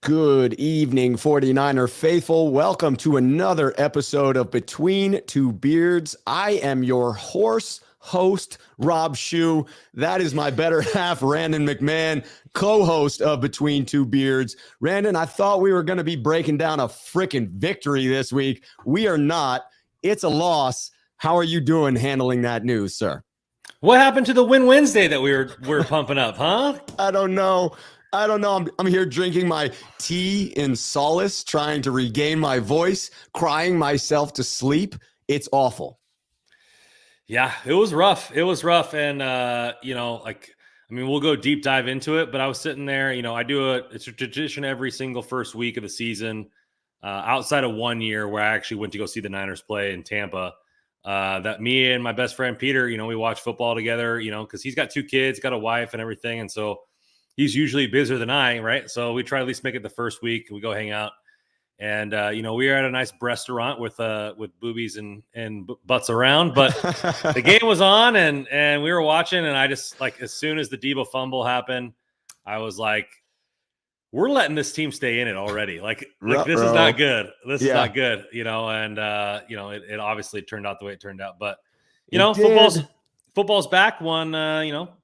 Good evening, 49er faithful. Welcome to another episode of Between Two Beards. I am your host, Rob Schuh. That is my better half, Randon McMahon, co-host of Between Two Beards. Randon, I thought we were going to be breaking down a freaking victory this week. We are not. It's a loss. How are you doing handling that news, sir? What happened to the Win Wednesday that we were pumping up, huh? I don't know. I'm here drinking my tea in solace, trying to regain my voice, crying myself to sleep. It's awful. Yeah, it was rough. And, we'll go deep dive into it, but I was sitting there, I do it's a tradition every single first week of the season, outside of 1 year where I actually went to go see the Niners play in Tampa, that me and my best friend, Peter, we watch football together, because he's got 2 kids, got a wife and everything. And so he's usually busier than I, right? So we try to at least make it the first week. We go hang out. And, we are at a nice restaurant with boobies and butts around. But the game was on and we were watching. And I just, as soon as the Debo fumble happened, I was like, we're letting this team stay in it already. This is not good. This is not good, and, it obviously turned out the way it turned out. But, football's back. Won,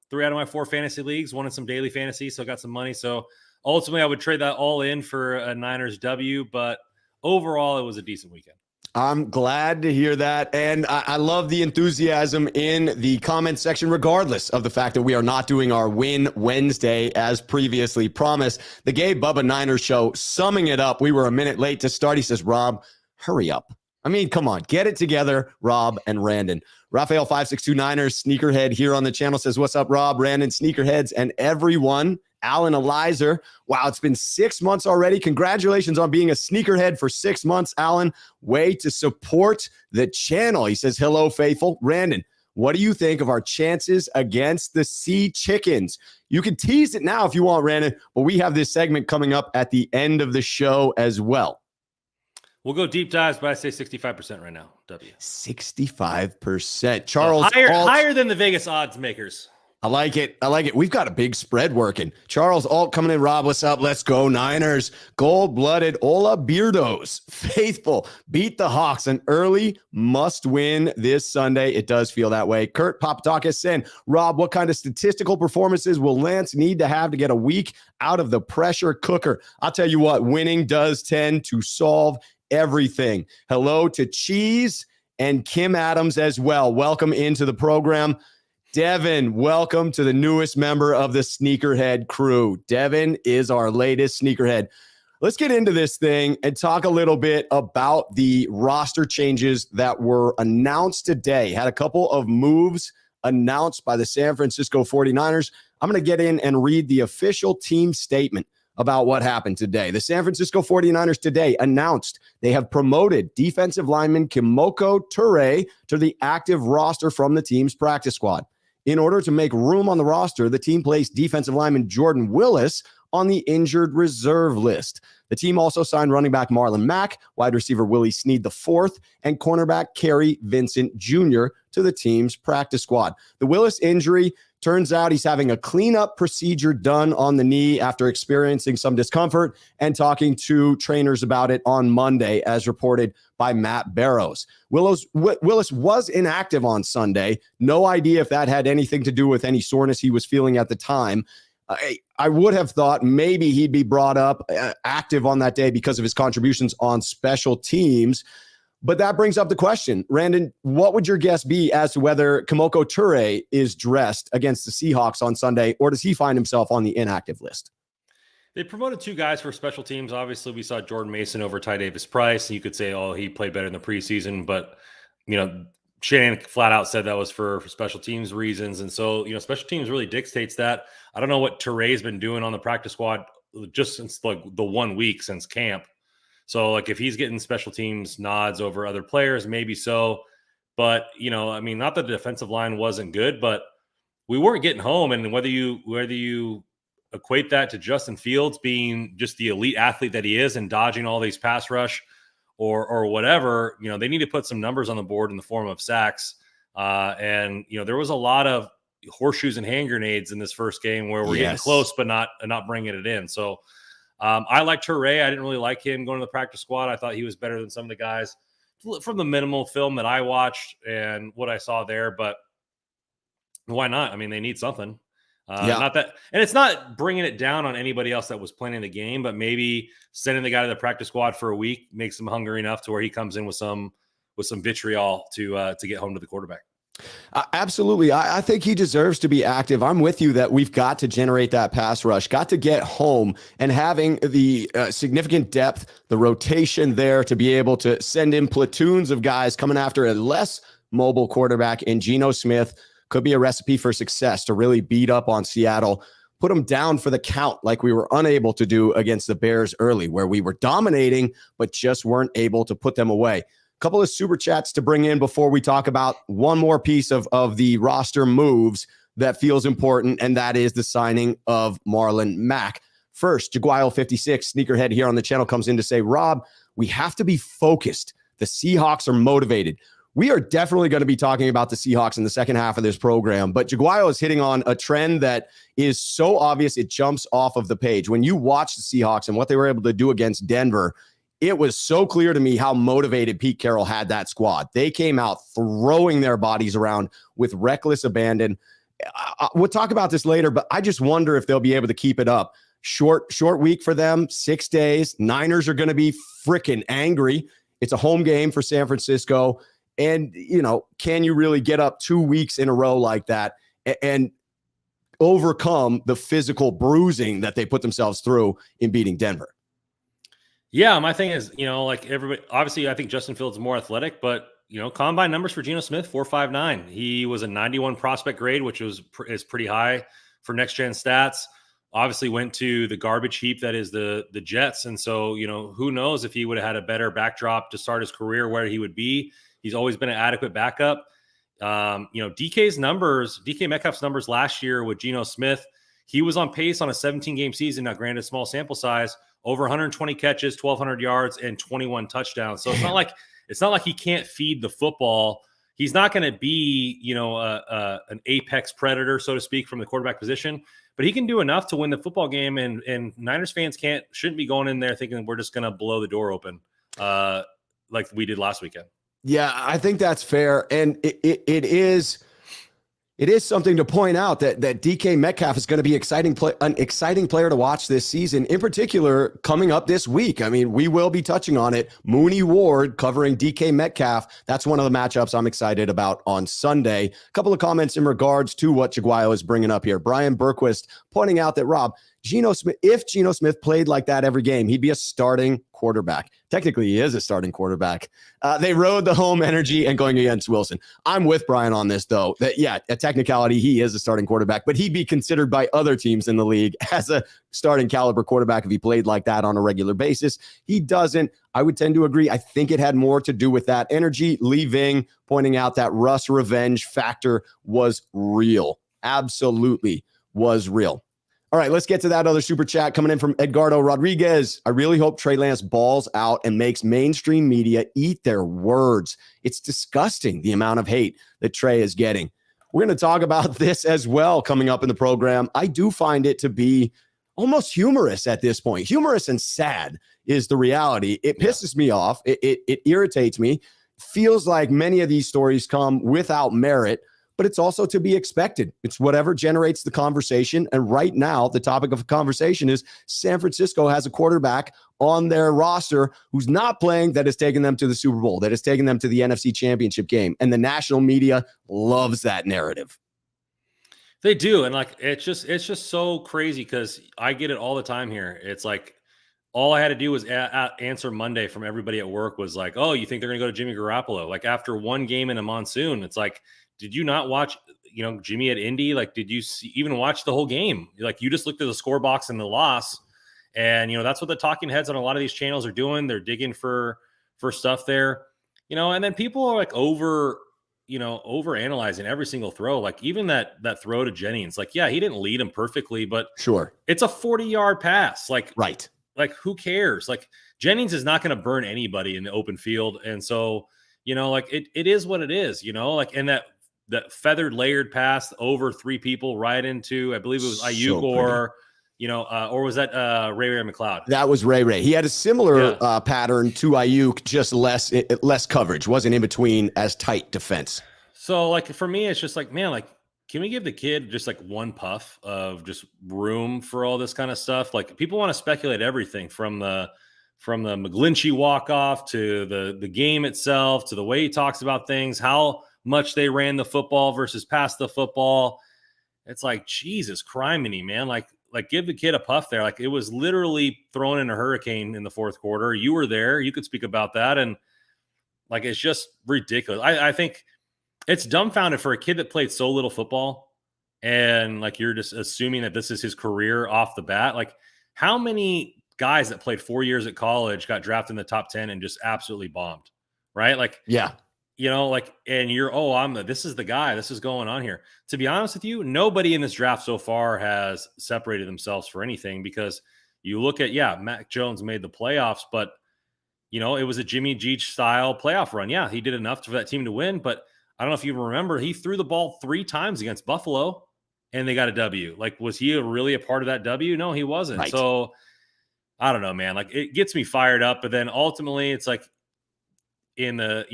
3 out of my 4 fantasy leagues, won in some daily fantasy, so I got some money. So ultimately, I would trade that all in for a Niners W, but overall, it was a decent weekend. I'm glad to hear that, and I love the enthusiasm in the comment section, regardless of the fact that we are not doing our Win Wednesday as previously promised. The Gabe Bubba Niners show, summing it up, we were a minute late to start. He says, Rob, hurry up. I mean, come on, get it together, Rob and Randon. Raphael 562 Niners Sneakerhead here on the channel says, what's up, Rob, Randon, Sneakerheads, and everyone. Alan Elizer. Wow, it's been 6 months already. Congratulations on being a sneakerhead for 6 months, Alan. Way to support the channel. He says, hello, faithful. Randon, what do you think of our chances against the Sea Chickens? You can tease it now if you want, Randon, but we have this segment coming up at the end of the show as well. We'll go deep dives, but I say 65% right now. W. 65%. Charles, higher than the Vegas odds makers. I like it. We've got a big spread working. Charles Alt coming in. Rob, what's up? Let's go Niners. Gold-blooded Ola Beardos. Faithful. Beat the Hawks. An early must-win this Sunday. It does feel that way. Kurt Papadakis saying, Rob, what kind of statistical performances will Lance need to have to get a week out of the pressure cooker? I'll tell you what, winning does tend to solve everything. Hello to Cheese and Kim Adams as well. Welcome into the program. Devin, welcome to the newest member of the Sneakerhead crew. Devin is our latest Sneakerhead. Let's get into this thing and talk a little bit about the roster changes that were announced today. Had a couple of moves announced by the San Francisco 49ers. I'm going to get in and read the official team statement about what happened today. The San Francisco 49ers today announced they have promoted defensive lineman Kemoko Turay to the active roster from the team's practice squad. In order to make room on the roster, the team placed defensive lineman Jordan Willis on the injured reserve list. The team also signed running back Marlon Mack, wide receiver Willie Snead IV, and cornerback Kerry Vincent Jr. to the team's practice squad. The Willis injury, turns out he's having a cleanup procedure done on the knee after experiencing some discomfort and talking to trainers about it on Monday, as reported by Matt Barrows. Willis was inactive on Sunday. No idea if that had anything to do with any soreness he was feeling at the time. I would have thought maybe he'd be brought up active on that day because of his contributions on special teams. But that brings up the question, Randon, what would your guess be as to whether Kemoko Turay is dressed against the Seahawks on Sunday, or does he find himself on the inactive list? They promoted 2 guys for special teams. Obviously, we saw Jordan Mason over Ty Davis Price. You could say, oh, he played better in the preseason, but, Shanahan flat out said that was for special teams reasons. And so, special teams really dictates that. I don't know what Turay's been doing on the practice squad just since the 1 week since camp. So, if he's getting special teams nods over other players, maybe so. But, not that the defensive line wasn't good, but we weren't getting home. And whether you equate that to Justin Fields being just the elite athlete that he is and dodging all these pass rush or whatever, they need to put some numbers on the board in the form of sacks. And there was a lot of horseshoes and hand grenades in this first game where we're getting close, but not bringing it in. So, I like Turay. I didn't really like him going to the practice squad. I thought he was better than some of the guys from the minimal film that I watched and what I saw there. But why not? I mean, they need something. Not that, and it's not bringing it down on anybody else that was playing the game, but maybe sending the guy to the practice squad for a week makes him hungry enough to where he comes in with some vitriol to get home to the quarterback. Absolutely. I think he deserves to be active. I'm with you that we've got to generate that pass rush, got to get home, and having the significant depth, the rotation there to be able to send in platoons of guys coming after a less mobile quarterback in Geno Smith could be a recipe for success to really beat up on Seattle, put them down for the count like we were unable to do against the Bears early, where we were dominating but just weren't able to put them away. Couple of super chats to bring in before we talk about one more piece of the roster moves that feels important, and that is the signing of Marlon Mack. First, Jaguile56, sneakerhead here on the channel, comes in to say, Rob, we have to be focused. The Seahawks are motivated. We are definitely going to be talking about the Seahawks in the second half of this program, but Jaguile is hitting on a trend that is so obvious it jumps off of the page. When you watch the Seahawks and what they were able to do against Denver, it was so clear to me how motivated Pete Carroll had that squad. They came out throwing their bodies around with reckless abandon. We'll talk about this later, but I just wonder if they'll be able to keep it up. Short week for them, 6 days. Niners are going to be freaking angry. It's a home game for San Francisco. And, can you really get up 2 weeks in a row like that and overcome the physical bruising that they put themselves through in beating Denver? Yeah, my thing is, like everybody, obviously, I think Justin Fields is more athletic, but, combine numbers for Geno Smith, 4.59. He was a 91 prospect grade, which is pretty high for next-gen stats. Obviously went to the garbage heap that is the Jets. And so, who knows if he would have had a better backdrop to start his career, where he would be. He's always been an adequate backup. DK Metcalf's numbers last year with Geno Smith, he was on pace on a 17-game season. Now, granted, small sample size, over 120 catches, 1,200 yards, and 21 touchdowns. So it's not like he can't feed the football. He's not going to be, an apex predator, so to speak, from the quarterback position, but he can do enough to win the football game. And Niners fans shouldn't be going in there thinking we're just going to blow the door open like we did last weekend. Yeah, I think that's fair. And it is something to point out that DK Metcalf is going to be an exciting player to watch this season, in particular coming up this week. I mean, we will be touching on it. Mooney Ward covering DK Metcalf. That's one of the matchups I'm excited about on Sunday. A couple of comments in regards to what Jaguile is bringing up here. Brian Berquist pointing out that, Rob, if Geno Smith played like that every game, he'd be a starting quarterback. Technically, he is a starting quarterback. They rode the home energy and going against Wilson. I'm with Brian on this, though, that, a technicality, he is a starting quarterback, but he'd be considered by other teams in the league as a starting caliber quarterback if he played like that on a regular basis. He doesn't. I would tend to agree. I think it had more to do with that energy. Lee Ving pointing out that Russ revenge factor was real. Absolutely was real. All right, let's get to that other super chat coming in from Edgardo Rodriguez. I really hope Trey Lance balls out and makes mainstream media eat their words. It's disgusting, the amount of hate that Trey is getting. We're going to talk about this as well coming up in the program. I do find it to be almost humorous at this point. Humorous and sad is the reality. It pisses me off. It irritates me. Feels like many of these stories come without merit, but it's also to be expected. It's whatever generates the conversation. And right now, the topic of conversation is San Francisco has a quarterback on their roster who's not playing, that has taken them to the Super Bowl, that has taken them to the NFC Championship game. And the national media loves that narrative. They do. And it's just so crazy because I get it all the time here. It's like, all I had to do was answer Monday from everybody at work was like, oh, you think they're going to go to Jimmy Garoppolo? Like, after one game in a monsoon, it's like, did you not watch, Jimmy at Indy? Like, did you even watch the whole game? Like, you just looked at the score box and the loss. And, that's what the talking heads on a lot of these channels are doing. They're digging for stuff there, and then people are like over analyzing every single throw. Like, even that throw to Jennings, like, yeah, he didn't lead him perfectly, but sure, it's a 40-yard pass. Like, right. Like, who cares? Like, Jennings is not going to burn anybody in the open field. And so, it is what it is, and that feathered layered pass over 3 people right into, I believe it was Ayuk or was that Ray McLeod? That was Ray. He had a similar pattern to Ayuk, just less coverage. Wasn't in between as tight defense. So like for me, it's just like, man, like, can we give the kid just like one puff of just room for all this kind of stuff? Like people want to speculate everything from the McGlinchey walk-off to the game itself, to the way he talks about things, how much they ran the football versus passed the football. It's like, Jesus criminy, man. Like give the kid a puff there. Like it was literally thrown in a hurricane in the fourth quarter. You were there. You could speak about that. And like, it's just ridiculous. I think it's dumbfounded for a kid that played so little football. And like, you're just assuming that this is his career off the bat. Like how many guys that played 4 years at college got drafted in the top 10 and just absolutely bombed, right? Like, yeah, and you're, this is the guy, this is going on here. To be honest with you, nobody in this draft so far has separated themselves for anything, because you look at, Mac Jones made the playoffs, but it was a Jimmy G style playoff run. Yeah, he did enough for that team to win, but I don't know if you remember, he threw the ball 3 times against Buffalo and they got a W. Like, was he really a part of that W? No, he wasn't. Right. So I don't know, man. Like, it gets me fired up, but then ultimately it's like in the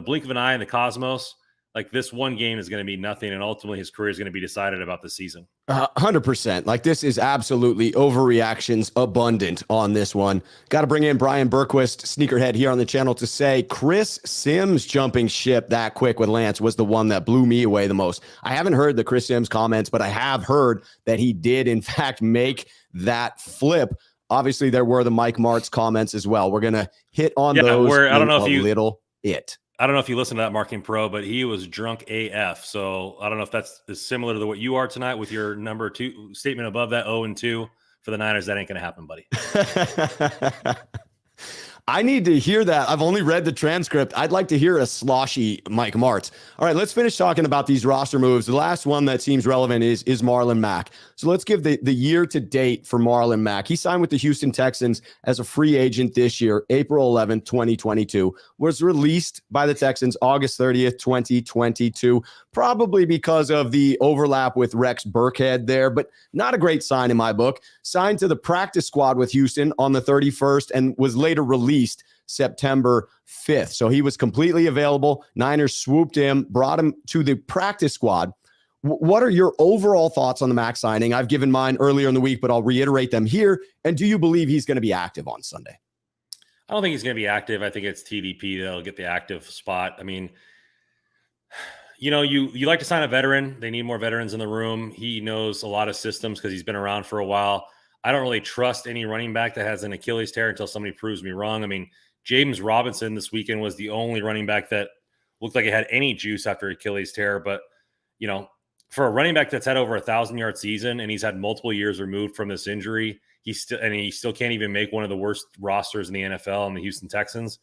blink of an eye in the cosmos, like this one game is going to be nothing. And ultimately his career is going to be decided about the season. 100%. Like this is absolutely overreactions abundant on this one. Got to bring in Brian Berquist, sneakerhead here on the channel, to say Chris Sims jumping ship that quick with Lance was the one that blew me away the most. I haven't heard the Chris Sims comments, but I have heard that he did in fact make that flip. Obviously there were the Mike Martz comments as well. We're going to hit on those. I don't know if you I don't know if you listen to that Marking Pro, but he was drunk AF. So I don't know if that's similar to what you are tonight with your number 2 statement above that 0-2 for the Niners. That ain't going to happen, buddy. I need to hear that. I've only read the transcript. I'd like to hear a sloshy Mike Martz. All right, let's finish talking about these roster moves. The last one that seems relevant is Marlon Mack. So let's give the year to date for Marlon Mack. He signed with the Houston Texans as a free agent this year, April 11th, 2022. Was released by the Texans August 30th, 2022, probably because of the overlap with Rex Burkhead there, but not a great sign in my book. Signed to the practice squad with Houston on the 31st and was later released September 5th. So he was completely available. Niners swooped him, brought him to the practice squad. What are your overall thoughts on the Mack signing? I've given mine earlier in the week, but I'll reiterate them here. And do you believe he's going to be active on Sunday? I don't think he's going to be active. I think it's TDP that'll get the active spot. I mean, you like to sign a veteran. They need more veterans in the room. He knows a lot of systems because he's been around for a while. I don't really trust any running back that has an Achilles tear until somebody proves me wrong. I mean, James Robinson this weekend was the only running back that looked like it had any juice after Achilles tear. But, for a running back that's had over 1,000-yard season and he's had multiple years removed from this injury, he still can't even make one of the worst rosters in the NFL and the Houston Texans.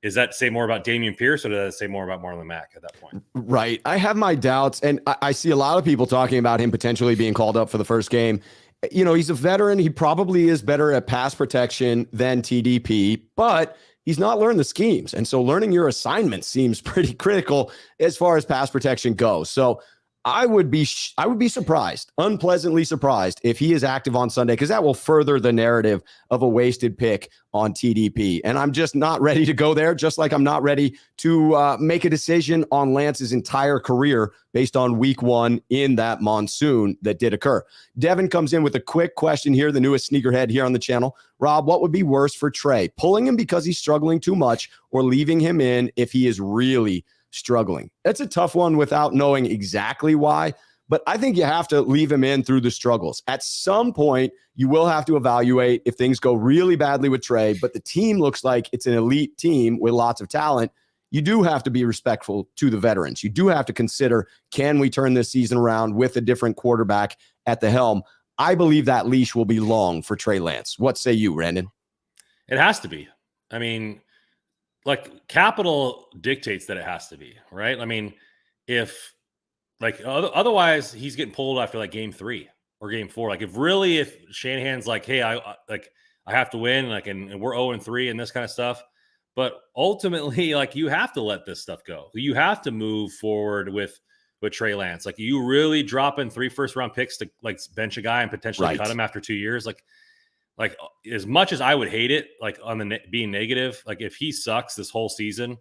Is that say more about Dameon Pierce, or does that say more about Marlon Mack at that point? Right. I have my doubts, and I see a lot of people talking about him potentially being called up for the first game. He's a veteran. He probably is better at pass protection than TDP, but he's not learned the schemes. And so learning your assignments seems pretty critical as far as pass protection goes. So I would be surprised, unpleasantly surprised, if he is active on Sunday, because that will further the narrative of a wasted pick on TDP. And I'm just not ready to go there, just like I'm not ready to make a decision on Lance's entire career based on week 1 in that monsoon that did occur. Devin comes in with a quick question here, the newest sneakerhead here on the channel. Rob, what would be worse for Trey? Pulling him because he's struggling too much, or leaving him in if he is really struggling? That's a tough one without knowing exactly why, but I think you have to leave him in through the struggles. At some point, you will have to evaluate if things go really badly with Trey, but the team looks like it's an elite team with lots of talent. You do have to be respectful to the veterans. You do have to consider, can we turn this season around with a different quarterback at the helm? I believe that leash will be long for Trey Lance. What say you, Randon? It has to be. I mean, like, capital dictates that it has to be, right? I mean, if otherwise he's getting pulled after like game 3 or game 4. Like, if Shanahan's like, hey, I have to win, like, and we're 0-3 and this kind of stuff. But ultimately, like, you have to let this stuff go. You have to move forward with with Trey Lance. Like, you really dropping 3 first-round picks to like bench a guy and potentially cut him after 2 years? Like as much as I would hate it, like on the being negative, like if he sucks this whole season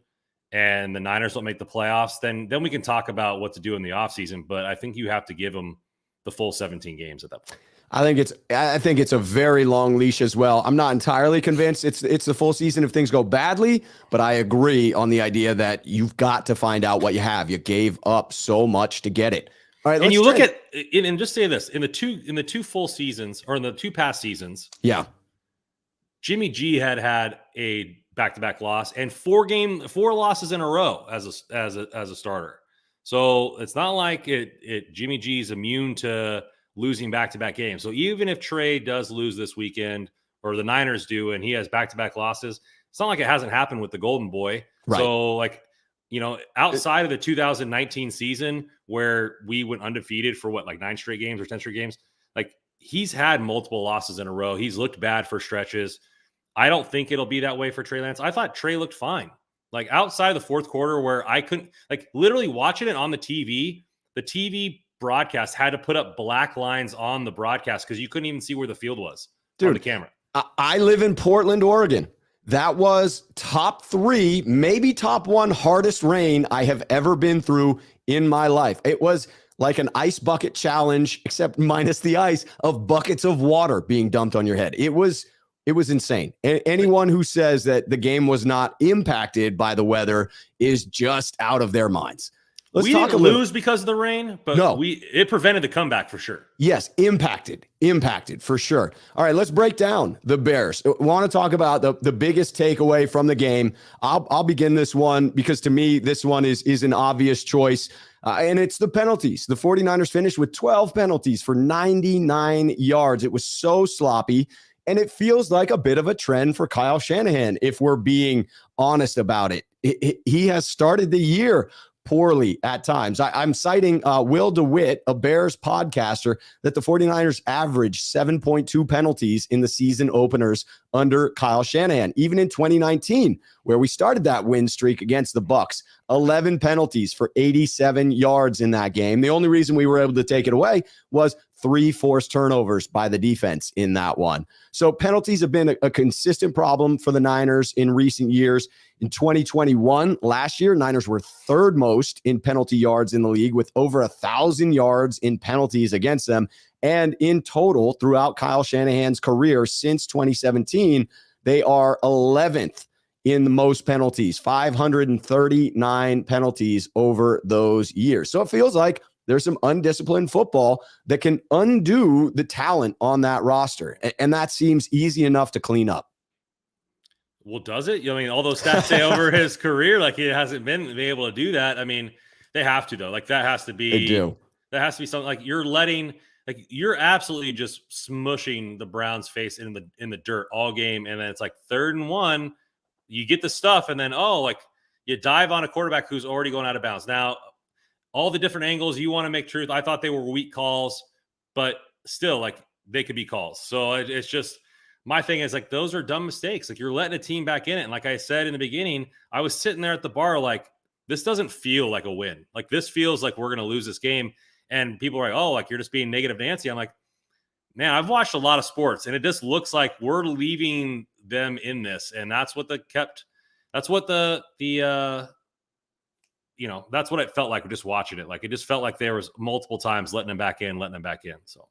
and the Niners don't make the playoffs, then we can talk about what to do in the offseason. But I think you have to give him the full 17 games at that point. I think it's a very long leash as well. I'm not entirely convinced it's the full season if things go badly, but I agree on the idea that you've got to find out what you have. You gave up so much to get it. All right, and you look at and just say this in the two full seasons, or in the 2 past seasons. Yeah, Jimmy G had a back-to-back loss and 4 losses in a row as a starter. So it's not like Jimmy G is immune to losing back-to-back games. So even if Trey does lose this weekend, or the Niners do, and he has back-to-back losses, it's not like it hasn't happened with the Golden Boy. Right. So like, outside of the 2019 season where we went undefeated for 9 straight games or 10 straight games, like he's had multiple losses in a row. He's looked bad for stretches. I don't think it'll be that way for Trey Lance. I thought Trey looked fine. Like outside of the fourth quarter where I couldn't literally watching it on the TV broadcast had to put up black lines on the broadcast because you couldn't even see where the field was on the camera. I live in Portland, Oregon. That was top 3, maybe top 1 hardest rain I have ever been through in my life. It was like an ice bucket challenge, except minus the ice, of buckets of water being dumped on your head. It was insane. Anyone who says that the game was not impacted by the weather is just out of their minds. We didn't lose because of the rain, but it prevented the comeback for sure. Yes, impacted for sure. All right, let's break down the Bears. I want to talk about the biggest takeaway from the game. I'll begin this one because to me, this one is an obvious choice, and it's the penalties. The 49ers finished with 12 penalties for 99 yards. It was so sloppy, and it feels like a bit of a trend for Kyle Shanahan, if we're being honest about it. He has started the year poorly at times. I'm citing Will DeWitt, a Bears podcaster, that the 49ers averaged 7.2 penalties in the season openers under Kyle Shanahan. Even in 2019, where we started that win streak against the Bucs, 11 penalties for 87 yards in that game. The only reason we were able to take it away was 3 forced turnovers by the defense in that one. So penalties have been a consistent problem for the Niners in recent years. In 2021, last year, Niners were 3rd most in penalty yards in the league with over 1,000 yards in penalties against them. And in total, throughout Kyle Shanahan's career since 2017, they are 11th in the most penalties, 539 penalties over those years. So it feels like there's some undisciplined football that can undo the talent on that roster. And that seems easy enough to clean up. Well, does it? I mean, all those stats say over his career, like he hasn't been able to do that. I mean, they have to, though. Like that has to be, they do. That has to be something like you're absolutely just smushing the Browns' face in the dirt all game. And then it's like 3rd and 1, you get the stuff. And then, you dive on a quarterback who's already going out of bounds. Now, all the different angles you want to make truth. I thought they were weak calls, but still, like they could be calls. So it's just, my thing is like, those are dumb mistakes. Like you're letting a team back in it. And like I said in the beginning, I was sitting there at the bar, like, this doesn't feel like a win. Like this feels like we're going to lose this game. And people are like, like you're just being negative Nancy. I'm like, man, I've watched a lot of sports and it just looks like we're leaving them in this. And that's what that's what that's what it felt like just watching it. Like it just felt like there was multiple times letting them back in. So.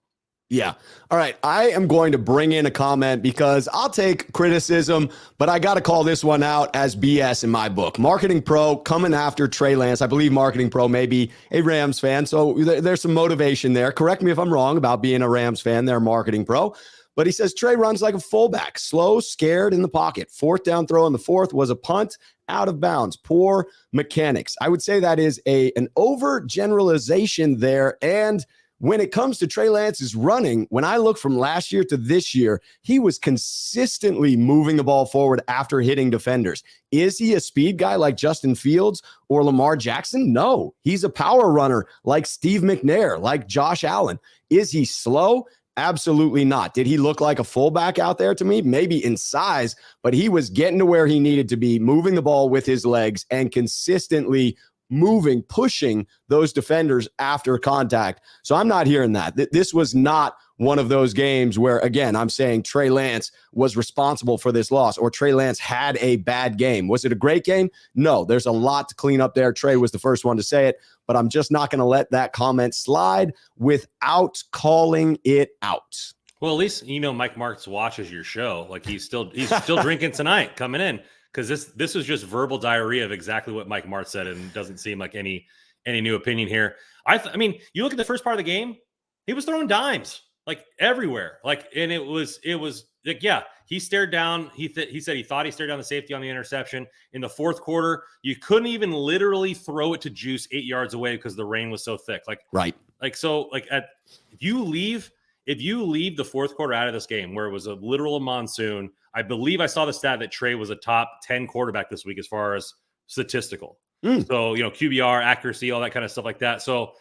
Yeah. All right. I am going to bring in a comment because I'll take criticism, but I got to call this one out as BS in my book. Marketing Pro coming after Trey Lance. I believe Marketing Pro may be a Rams fan, so there's some motivation there. Correct me if I'm wrong about being a Rams fan there, Marketing Pro. But he says Trey runs like a fullback, slow, scared in the pocket. 4th down throw in the 4th was a punt out of bounds. Poor mechanics. I would say that is an overgeneralization there. And when it comes to Trey Lance's running, when I look from last year to this year, he was consistently moving the ball forward after hitting defenders. Is he a speed guy like Justin Fields or Lamar Jackson? No, he's a power runner like Steve McNair, like Josh Allen. Is he slow? Absolutely not. Did he look like a fullback out there to me? Maybe in size, but he was getting to where he needed to be, moving the ball with his legs and consistently moving, pushing those defenders after contact. So I'm not hearing that. This was not one of those games where, again, I'm saying Trey Lance was responsible for this loss or Trey Lance had a bad game. Was it a great game? No, there's a lot to clean up there. Trey was the first one to say it, but I'm just not going to let that comment slide without calling it out. Well, at least, Mike Martz watches your show. Like he's still drinking tonight coming in. Because this was just verbal diarrhea of exactly what Mike Martz said, and doesn't seem like any new opinion here. I mean, you look at the first part of the game, he was throwing dimes like everywhere. Like, and it was like, yeah, he stared down. He said he thought he stared down the safety on the interception. In the fourth quarter, you couldn't even literally throw it to Juice 8 yards away because the rain was so thick. Like, right. Like, so like if you leave the fourth quarter out of this game where it was a literal monsoon, I believe I saw the stat that Trey was a top 10 quarterback this week as far as statistical. So, QBR, accuracy, all that kind of stuff like that. So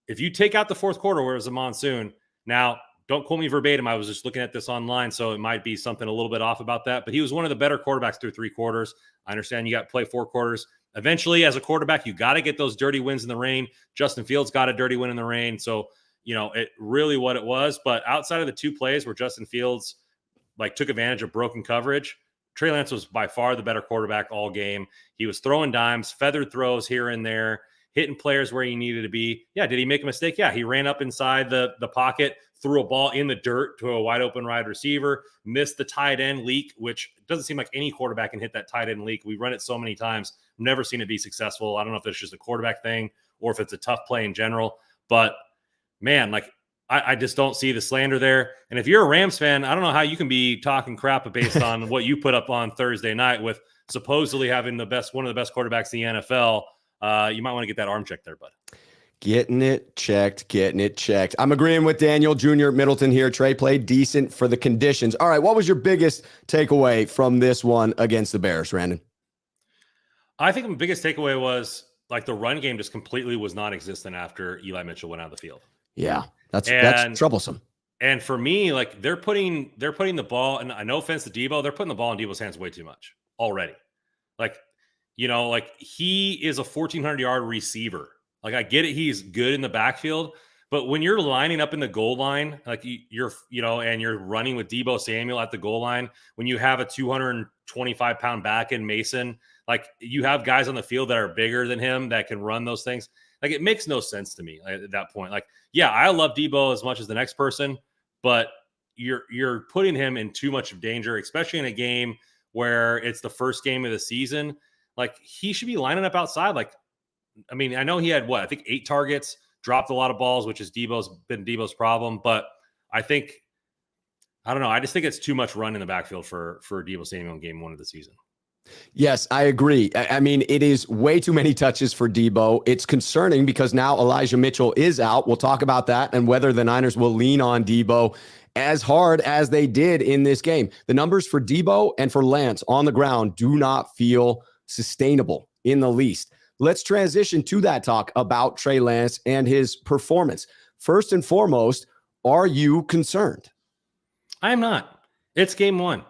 if you take out the fourth quarter where it was a monsoon, now don't quote me verbatim. I was just looking at this online, so it might be something a little bit off about that. But he was one of the better quarterbacks through 3 quarters. I understand you got to play 4 quarters. Eventually, as a quarterback, you got to get those dirty wins in the rain. Justin Fields got a dirty win in the rain. So, it really what it was. But outside of the 2 plays where Justin Fields took advantage of broken coverage, Trey Lance was by far the better quarterback all game. He was throwing dimes, feathered throws here and there, hitting players where he needed to be. Yeah, did he make a mistake? Yeah, he ran up inside the pocket, threw a ball in the dirt to a wide open wide receiver, missed the tight end leak, which doesn't seem like any quarterback can hit that tight end leak. We run it so many times, never seen it be successful. I don't know if it's just a quarterback thing or if it's a tough play in general, but man, I just don't see the slander there. And if you're a Rams fan, I don't know how you can be talking crap based on what you put up on Thursday night with supposedly having one of the best quarterbacks in the NFL. You might want to get that arm checked there, bud. Getting it checked. I'm agreeing with Daniel Jr. Middleton here. Trey played decent for the conditions. All right, what was your biggest takeaway from this one against the Bears, Randon? I think the biggest takeaway was the run game just completely was non-existent after Eli Mitchell went out of the field. Yeah. That's troublesome. And for me, they're putting the ball, and no offense to Debo, they're putting the ball in Debo's hands way too much already. He is a 1,400-yard receiver. I get it, he's good in the backfield, but when you're lining up in the goal line, and you're running with Debo Samuel at the goal line, when you have a 225-pound back in Mason, you have guys on the field that are bigger than him that can run those things. It makes no sense to me at that point. Yeah, I love Debo as much as the next person, but you're putting him in too much of danger, especially in a game where it's the first game of the season. He should be lining up outside. I know he had I think 8 targets, dropped a lot of balls, which is been Debo's problem. But I don't know. I just think it's too much run in the backfield for Debo Samuel in game 1 of the season. Yes, I agree. It is way too many touches for Debo. It's concerning because now Elijah Mitchell is out. We'll talk about that and whether the Niners will lean on Debo as hard as they did in this game. The numbers for Debo and for Lance on the ground do not feel sustainable in the least. Let's transition to that talk about Trey Lance and his performance. First and foremost, are you concerned? I am not. It's game 1.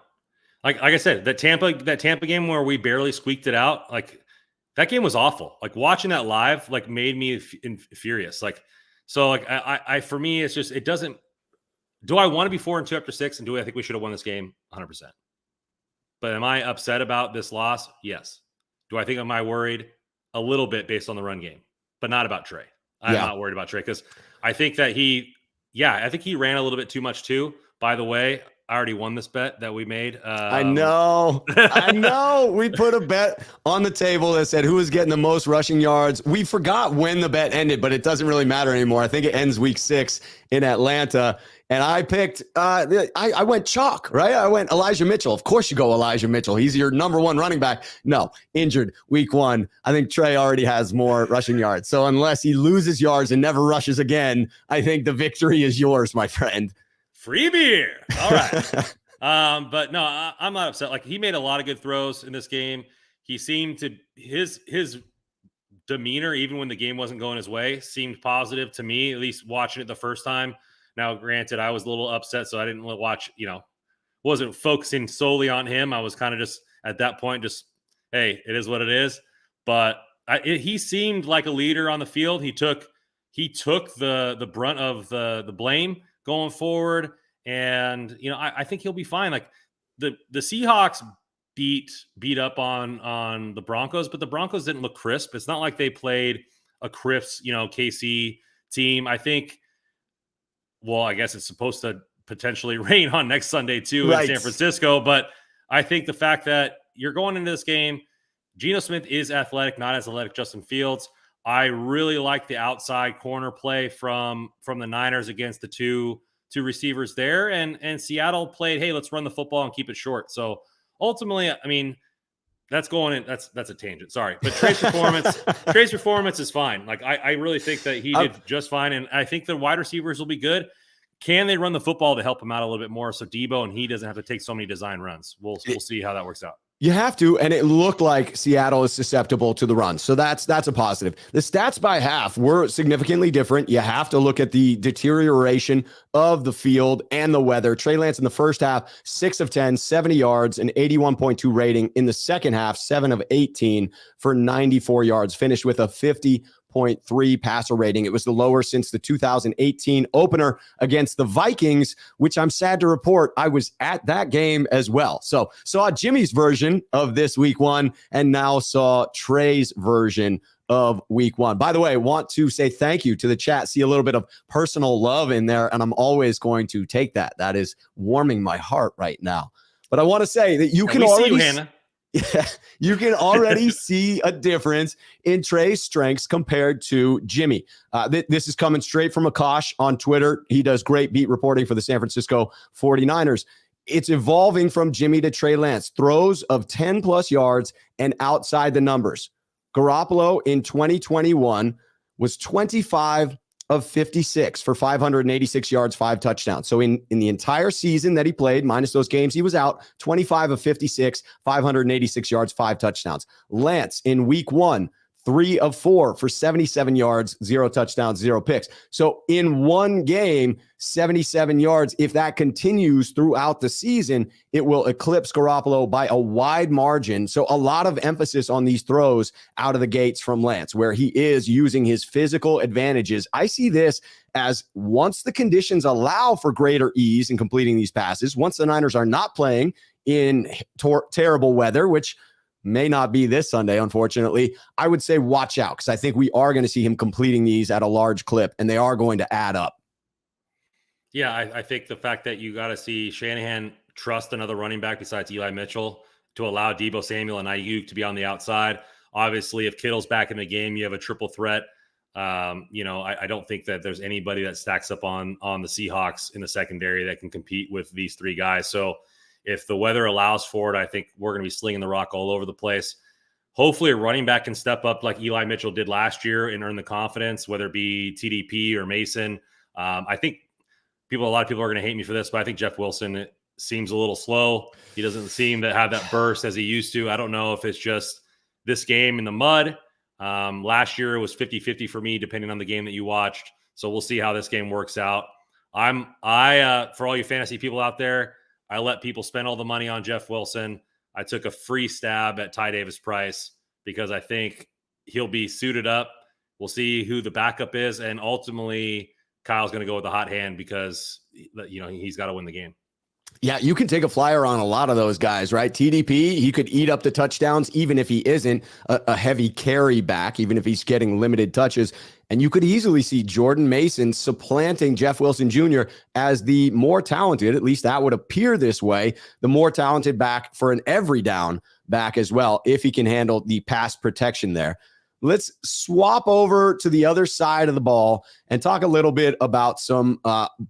Like I said, that Tampa game where we barely squeaked it out, that game was awful. Watching that live, made me furious. For me, it's just, it doesn't. Do I want to be 4-2 after 6? And do I think we should have won this game? 100%. But am I upset about this loss? Yes. Do I think am I worried? A little bit based on the run game, but not about Trey. I'm not worried about Trey because I think that he ran a little bit too much too. By the way, I already won this bet that we made. I know. We put a bet on the table that said who was getting the most rushing yards. We forgot when the bet ended, but it doesn't really matter anymore. I think it ends week 6 in Atlanta. And I picked, I went chalk, right? I went Elijah Mitchell. Of course you go Elijah Mitchell. He's your number 1 running back. No, injured week 1. I think Trey already has more rushing yards. So unless he loses yards and never rushes again, I think the victory is yours, my friend. Free beer. All right. But no, I'm not upset. He made a lot of good throws in this game. He seemed to, his demeanor, even when the game wasn't going his way, seemed positive to me, at least watching it the first time. Now, granted, I was a little upset, so I didn't watch, wasn't focusing solely on him. I was kind of just, at that point, just, hey, it is what it is. But he seemed like a leader on the field. He took the brunt of the blame going forward, and I think he'll be fine. Like the Seahawks beat up on the Broncos, but the Broncos didn't look crisp. It's not like they played a crisp KC team. I think. Well, I guess it's supposed to potentially rain on next Sunday too in San Francisco, but I think the fact that you're going into this game, Geno Smith is athletic, not as athletic Justin Fields. I really like the outside corner play from the Niners against the two receivers there, and Seattle played, hey, let's run the football and keep it short. So ultimately, I mean, that's a tangent. Sorry, but Trey's performance is fine. Like I really think that he did just fine, and I think the wide receivers will be good. Can they run the football to help him out a little bit more so Debo and he doesn't have to take so many design runs? We'll see how that works out. You have to, and it looked like Seattle is susceptible to the run. So that's a positive. The stats by half were significantly different. You have to look at the deterioration of the field and the weather. Trey Lance in the first half, 6 of 10, 70 yards, an 81.2 rating. In the second half, 7 of 18 for 94 yards, finished with a 50.3 passer rating. It was the lower since the 2018 opener against the Vikings, which I'm sad to report I was at that game as well. So saw Jimmy's version of this week one and now saw Trey's version of week one. By the way, want to say thank you to the chat. See a little bit of personal love in there, and I'm always going to take that. That is warming my heart right now. But I want to say that you can already Hannah. Yeah, you can already see a difference in Trey's strengths compared to Jimmy. This is coming straight from Akash on Twitter. He does great beat reporting for the San Francisco 49ers. It's evolving from Jimmy to Trey Lance. Throws of 10 plus yards and outside the numbers. Garoppolo in 2021 was 25 of 56 for 586 yards, 5 touchdowns. So in the entire season that he played, minus those games he was out, 25 of 56, 586 yards, 5 touchdowns. Lance in week one, 3 of 4 for 77 yards, 0 touchdowns, 0 picks. So in one game, 77 yards. If that continues throughout the season, it will eclipse Garoppolo by a wide margin. So a lot of emphasis on these throws out of the gates from Lance, where he is using his physical advantages. I see this as once the conditions allow for greater ease in completing these passes, once the Niners are not playing in terrible weather, which may not be this Sunday, unfortunately, I would say watch out, because I think we are going to see him completing these at a large clip, and they are going to add up. Yeah, I think the fact that you got to see Shanahan trust another running back besides Eli Mitchell to allow Deebo Samuel and Ayuk to be on the outside. Obviously, if Kittle's back in the game, you have a triple threat. I don't think that there's anybody that stacks up on the Seahawks in the secondary that can compete with these three guys. So if the weather allows for it, I think we're going to be slinging the rock all over the place. Hopefully a running back can step up like Eli Mitchell did last year and earn the confidence, whether it be TDP or Mason. I think a lot of people are going to hate me for this, but I think Jeff Wilson seems a little slow. He doesn't seem to have that burst as he used to. I don't know if it's just this game in the mud. Last year it was 50-50 for me, depending on the game that you watched. So we'll see how this game works out. For all you fantasy people out there, I let people spend all the money on Jeff Wilson. I took a free stab at Ty Davis Price because I think he'll be suited up. We'll see who the backup is. And ultimately, Kyle's going to go with the hot hand because, he's got to win the game. Yeah, you can take a flyer on a lot of those guys, right? TDP, he could eat up the touchdowns, even if he isn't a heavy carry back, even if he's getting limited touches. And you could easily see Jordan Mason supplanting Jeff Wilson Jr. as the more talented, at least that would appear this way, the more talented back for an every down back as well, if he can handle the pass protection there. Let's swap over to the other side of the ball and talk a little bit about some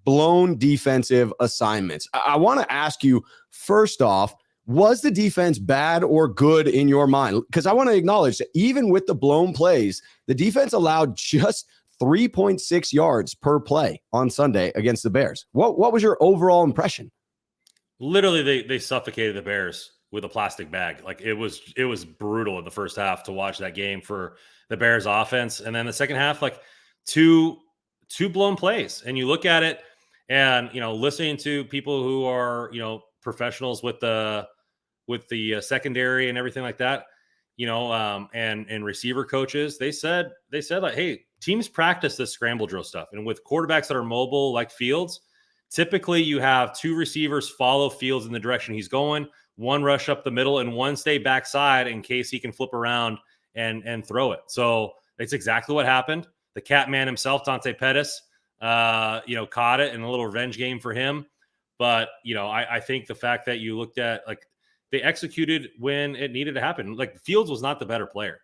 blown defensive assignments. I want to ask you, first off, was the defense bad or good in your mind? Because I want to acknowledge that even with the blown plays, the defense allowed just 3.6 yards per play on Sunday against the Bears. What was your overall impression? Literally, they suffocated the Bears with a plastic bag. Like it was brutal in the first half to watch that game for the Bears offense. And then the second half, like two blown plays. And you look at it and, listening to people who are, professionals with the secondary and everything like that, and receiver coaches, they said like, hey, teams practice this scramble drill stuff. And with quarterbacks that are mobile like Fields, typically you have two receivers follow Fields in the direction he's going, one rush up the middle, and one stay backside in case he can flip around and throw it. So it's exactly what happened. The cat man himself, Dante Pettis, caught it in a little revenge game for him. But, I think the fact that you looked at, like, they executed when it needed to happen. Like, Fields was not the better player.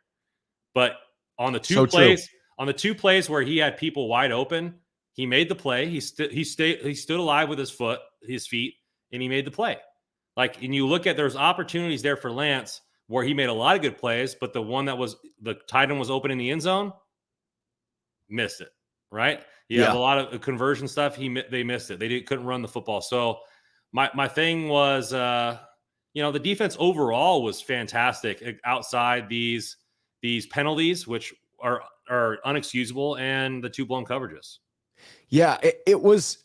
But on the two plays where he had people wide open, he made the play. He stood alive with his feet, and he made the play. Like, and you look at, there's opportunities there for Lance where he made a lot of good plays, but the one that was the tight end was open in the end zone, missed it. Right? You have a lot of conversion stuff. They missed it. They couldn't run the football. So my thing was, the defense overall was fantastic outside these penalties, which are unexcusable, and the two blown coverages. Yeah, it was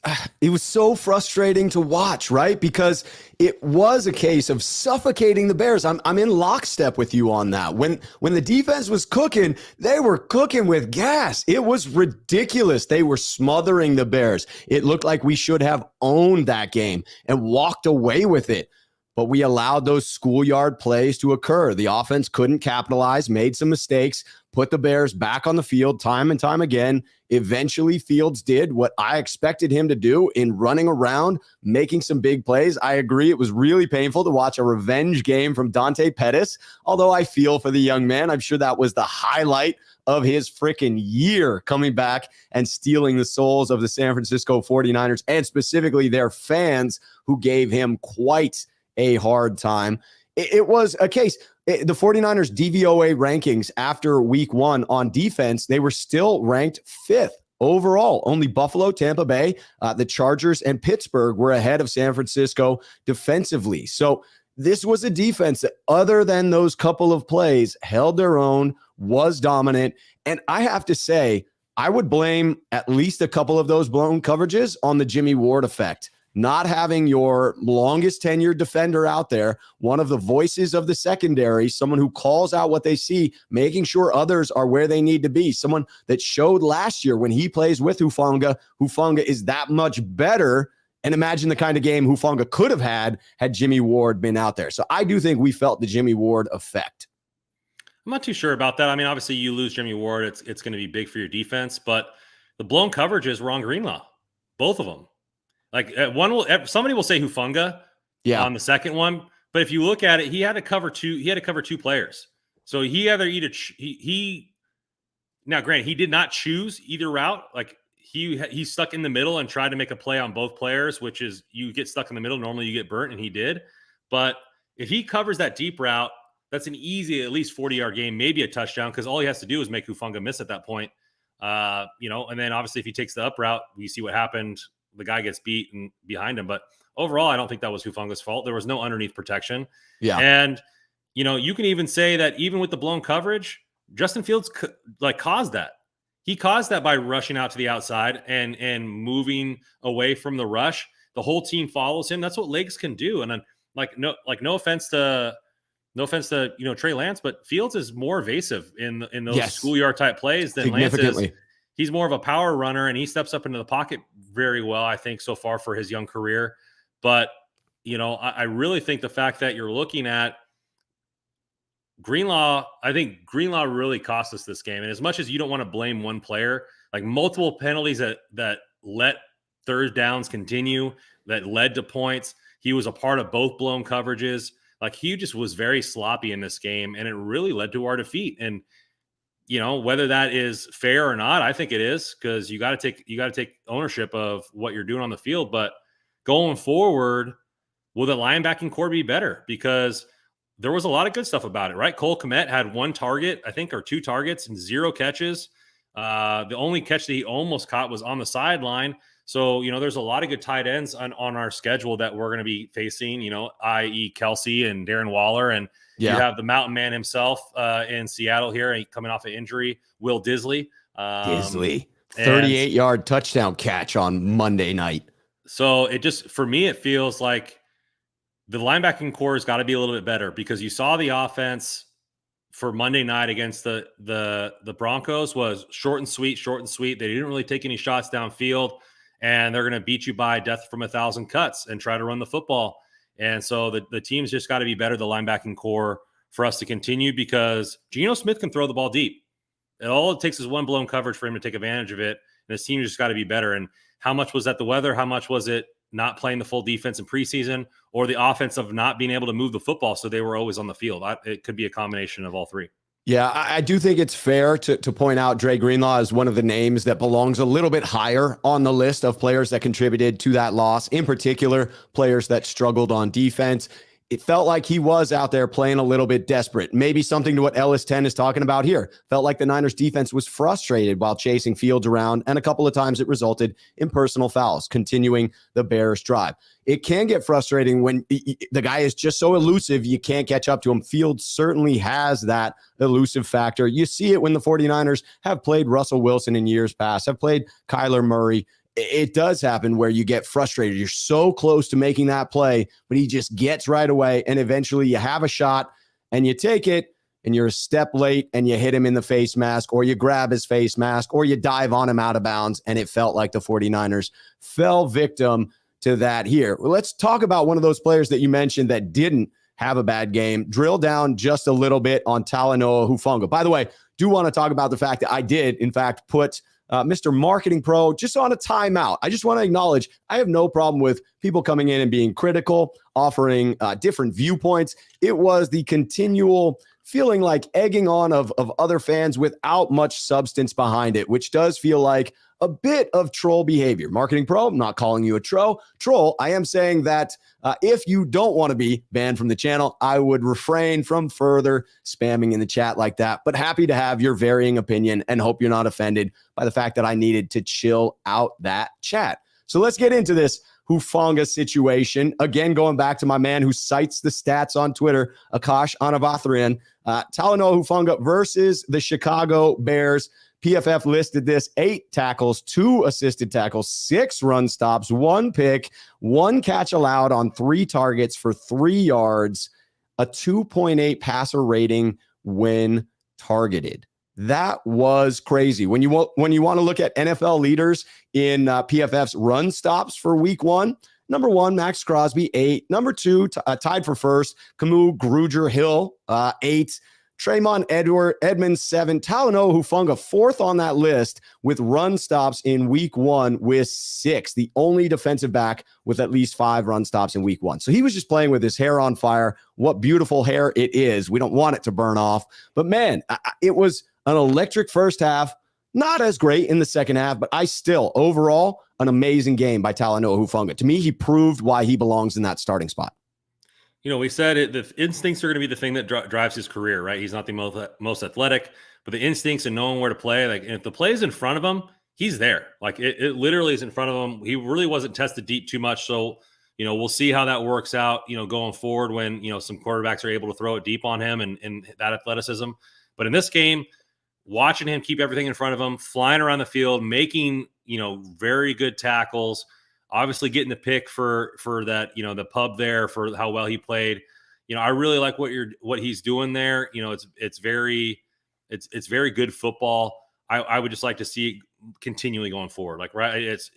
so frustrating to watch, right? Because it was a case of suffocating the Bears. I'm in lockstep with you on that. When the defense was cooking, they were cooking with gas. It was ridiculous. They were smothering the Bears. It looked like we should have owned that game and walked away with it. But we allowed those schoolyard plays to occur. The offense couldn't capitalize, made some mistakes, put the Bears back on the field time and time again. Eventually, Fields did what I expected him to do in running around, making some big plays. I agree. It was really painful to watch a revenge game from Dante Pettis, although I feel for the young man. I'm sure that was the highlight of his freaking year, coming back and stealing the souls of the San Francisco 49ers and specifically their fans, who gave him quite a hard time. It was a case. The 49ers DVOA rankings after week one on defense, they were still ranked 5th overall. Only Buffalo, Tampa Bay, the Chargers, and Pittsburgh were ahead of San Francisco defensively. So this was a defense that, other than those couple of plays, held their own, was dominant. And I have to say, I would blame at least a couple of those blown coverages on the Jimmy Ward effect. Not having your longest tenured defender out there, one of the voices of the secondary, someone who calls out what they see, making sure others are where they need to be, someone that showed last year when he plays with Hufanga is that much better. And imagine the kind of game Hufanga could have had Jimmy Ward been out there. So I do think we felt the Jimmy Ward effect. I'm not too sure about that. I mean, obviously you lose Jimmy Ward, it's going to be big for your defense, but the blown coverages were on Greenlaw, both of them. Like somebody will say Hufanga on the second one, but if you look at it, he had to cover two players. So he either now granted, he did not choose either route. Like he stuck in the middle and tried to make a play on both players, which is, you get stuck in the middle, normally you get burnt, and he did. But if he covers that deep route, that's an easy, at least 40-yard game, maybe a touchdown, because all he has to do is make Hufanga miss at that point. And then obviously if he takes the up route, we see what happened. The guy gets beat and behind him. But overall, I don't think that was Hufanga's fault. There was no underneath protection. Yeah. And, you can even say that even with the blown coverage, Justin Fields caused that. He caused that by rushing out to the outside and moving away from the rush. The whole team follows him. That's what legs can do. And then no offense to Trey Lance, but Fields is more evasive in those schoolyard type plays than Lance is. He's more of a power runner, and he steps up into the pocket very well, I think, so far for his young career. But, I really think the fact that you're looking at Greenlaw, I think Greenlaw really cost us this game. And as much as you don't want to blame one player, like multiple penalties that let third downs continue, that led to points, he was a part of both blown coverages. Like, he just was very sloppy in this game, and it really led to our defeat. And whether that is fair or not, I think it is, because you got to take ownership of what you're doing on the field. But going forward, will the linebacking core be better? Because there was a lot of good stuff about it, right? Cole Kmet had one target, I think, or two targets and 0 catches. The only catch that he almost caught was on the sideline. So, there's a lot of good tight ends on our schedule that we're going to be facing, i.e. Kelsey and Darren Waller. And you have the mountain man himself in Seattle here, coming off an injury, Will Disley. 38-yard touchdown catch on Monday night. So for me, it feels like the linebacking core has got to be a little bit better, because you saw the offense for Monday night against the Broncos was short and sweet, short and sweet. They didn't really take any shots downfield, and they're going to beat you by death from 1,000 cuts and try to run the football. And so the team's just got to be better, the linebacking core, for us to continue, because Geno Smith can throw the ball deep. And all it takes is one blown coverage for him to take advantage of it. And this team just got to be better. And how much was that the weather? How much was it not playing the full defense in preseason, or the offense of not being able to move the football so they were always on the field? It could be a combination of all three. Yeah, I do think it's fair to point out Dre Greenlaw is one of the names that belongs a little bit higher on the list of players that contributed to that loss, in particular, players that struggled on defense. It felt like he was out there playing a little bit desperate. Maybe something to what Ellis 10 is talking about here. Felt like the Niners defense was frustrated while chasing Fields around, and a couple of times it resulted in personal fouls, continuing the Bears' drive. It can get frustrating when the guy is just so elusive, you can't catch up to him. Fields certainly has that elusive factor. You see it when the 49ers have played Russell Wilson in years past, have played Kyler Murray. It does happen where you get frustrated. You're so close to making that play, but he just gets right away. And eventually you have a shot and you take it and you're a step late and you hit him in the face mask, or you grab his face mask, or you dive on him out of bounds. And it felt like the 49ers fell victim to that here. Well, let's talk about one of those players that you mentioned that didn't have a bad game. Drill down just a little bit on Talanoa Hufanga. By the way, do want to talk about the fact that I did, in fact, put Mr. Marketing Pro just on a timeout. I just want to acknowledge I have no problem with people coming in and being critical, offering different viewpoints. It was the continual feeling like egging on of other fans without much substance behind it, which does feel like a bit of troll behavior. Marketing Pro, I'm not calling you a troll. I am saying that if you don't want to be banned from the channel, I would refrain from further spamming in the chat like that. But happy to have your varying opinion and hope you're not offended by the fact that I needed to chill out that chat. So let's get into this Hufanga situation. Again, going back to my man who cites the stats on Twitter, Akash Anavatharian, Talanoa Hufanga versus the Chicago Bears. PFF listed this: 8 tackles, 2 assisted tackles, 6 run stops, 1 pick, 1 catch allowed on 3 targets for 3 yards, a 2.8 passer rating when targeted. That was crazy. When you want to look at NFL leaders in PFF's run stops for week 1, number 1, Max Crosby, 8. Number 2, tied for first, Camus Grugier-Hill, 8. Tremont Edmonds, 7. Talanoa Hufanga, 4th on that list with run stops in week 1 with 6. The only defensive back with at least 5 run stops in week 1. So he was just playing with his hair on fire. What beautiful hair it is. We don't want it to burn off. But man, it was an electric first half. Not as great in the second half, but I still, overall, an amazing game by Talanoa Hufanga. To me, he proved why he belongs in that starting spot. You know, we said it, the instincts are going to be the thing that drives his career, right? He's not the most athletic, but the instincts and knowing where to play, like, and if the play is in front of him, he's there. Like it literally is in front of him. He really wasn't tested deep too much. So, you know, we'll see how that works out, you know, going forward when, you know, some quarterbacks are able to throw it deep on him and that athleticism. But in this game, watching him keep everything in front of him, flying around the field, making, you know, very good tackles, obviously getting the pick for that, you know, the pub there for how well he played. You know, I really like what he's doing there. You know, it's very good football. I would just like to see it continually going forward. Like, right. It's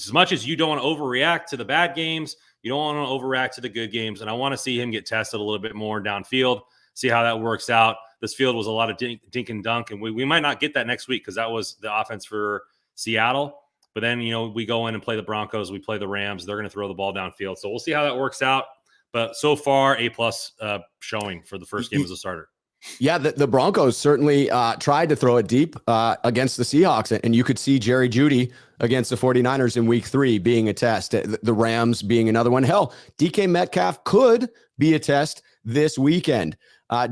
as much as you don't want to overreact to the bad games, you don't want to overreact to the good games. And I want to see him get tested a little bit more downfield, see how that works out. This field was a lot of dink and dunk, and we might not get that next week because that was the offense for Seattle. But then, you know, we go in and play the Broncos, we play the Rams. They're going to throw the ball downfield. So we'll see how that works out. But so far, A+ showing for the first game as a starter. Yeah, the Broncos certainly tried to throw it deep against the Seahawks. And you could see Jerry Jeudy against the 49ers in week 3 being a test. The Rams being another one. Hell, DK Metcalf could be a test this weekend.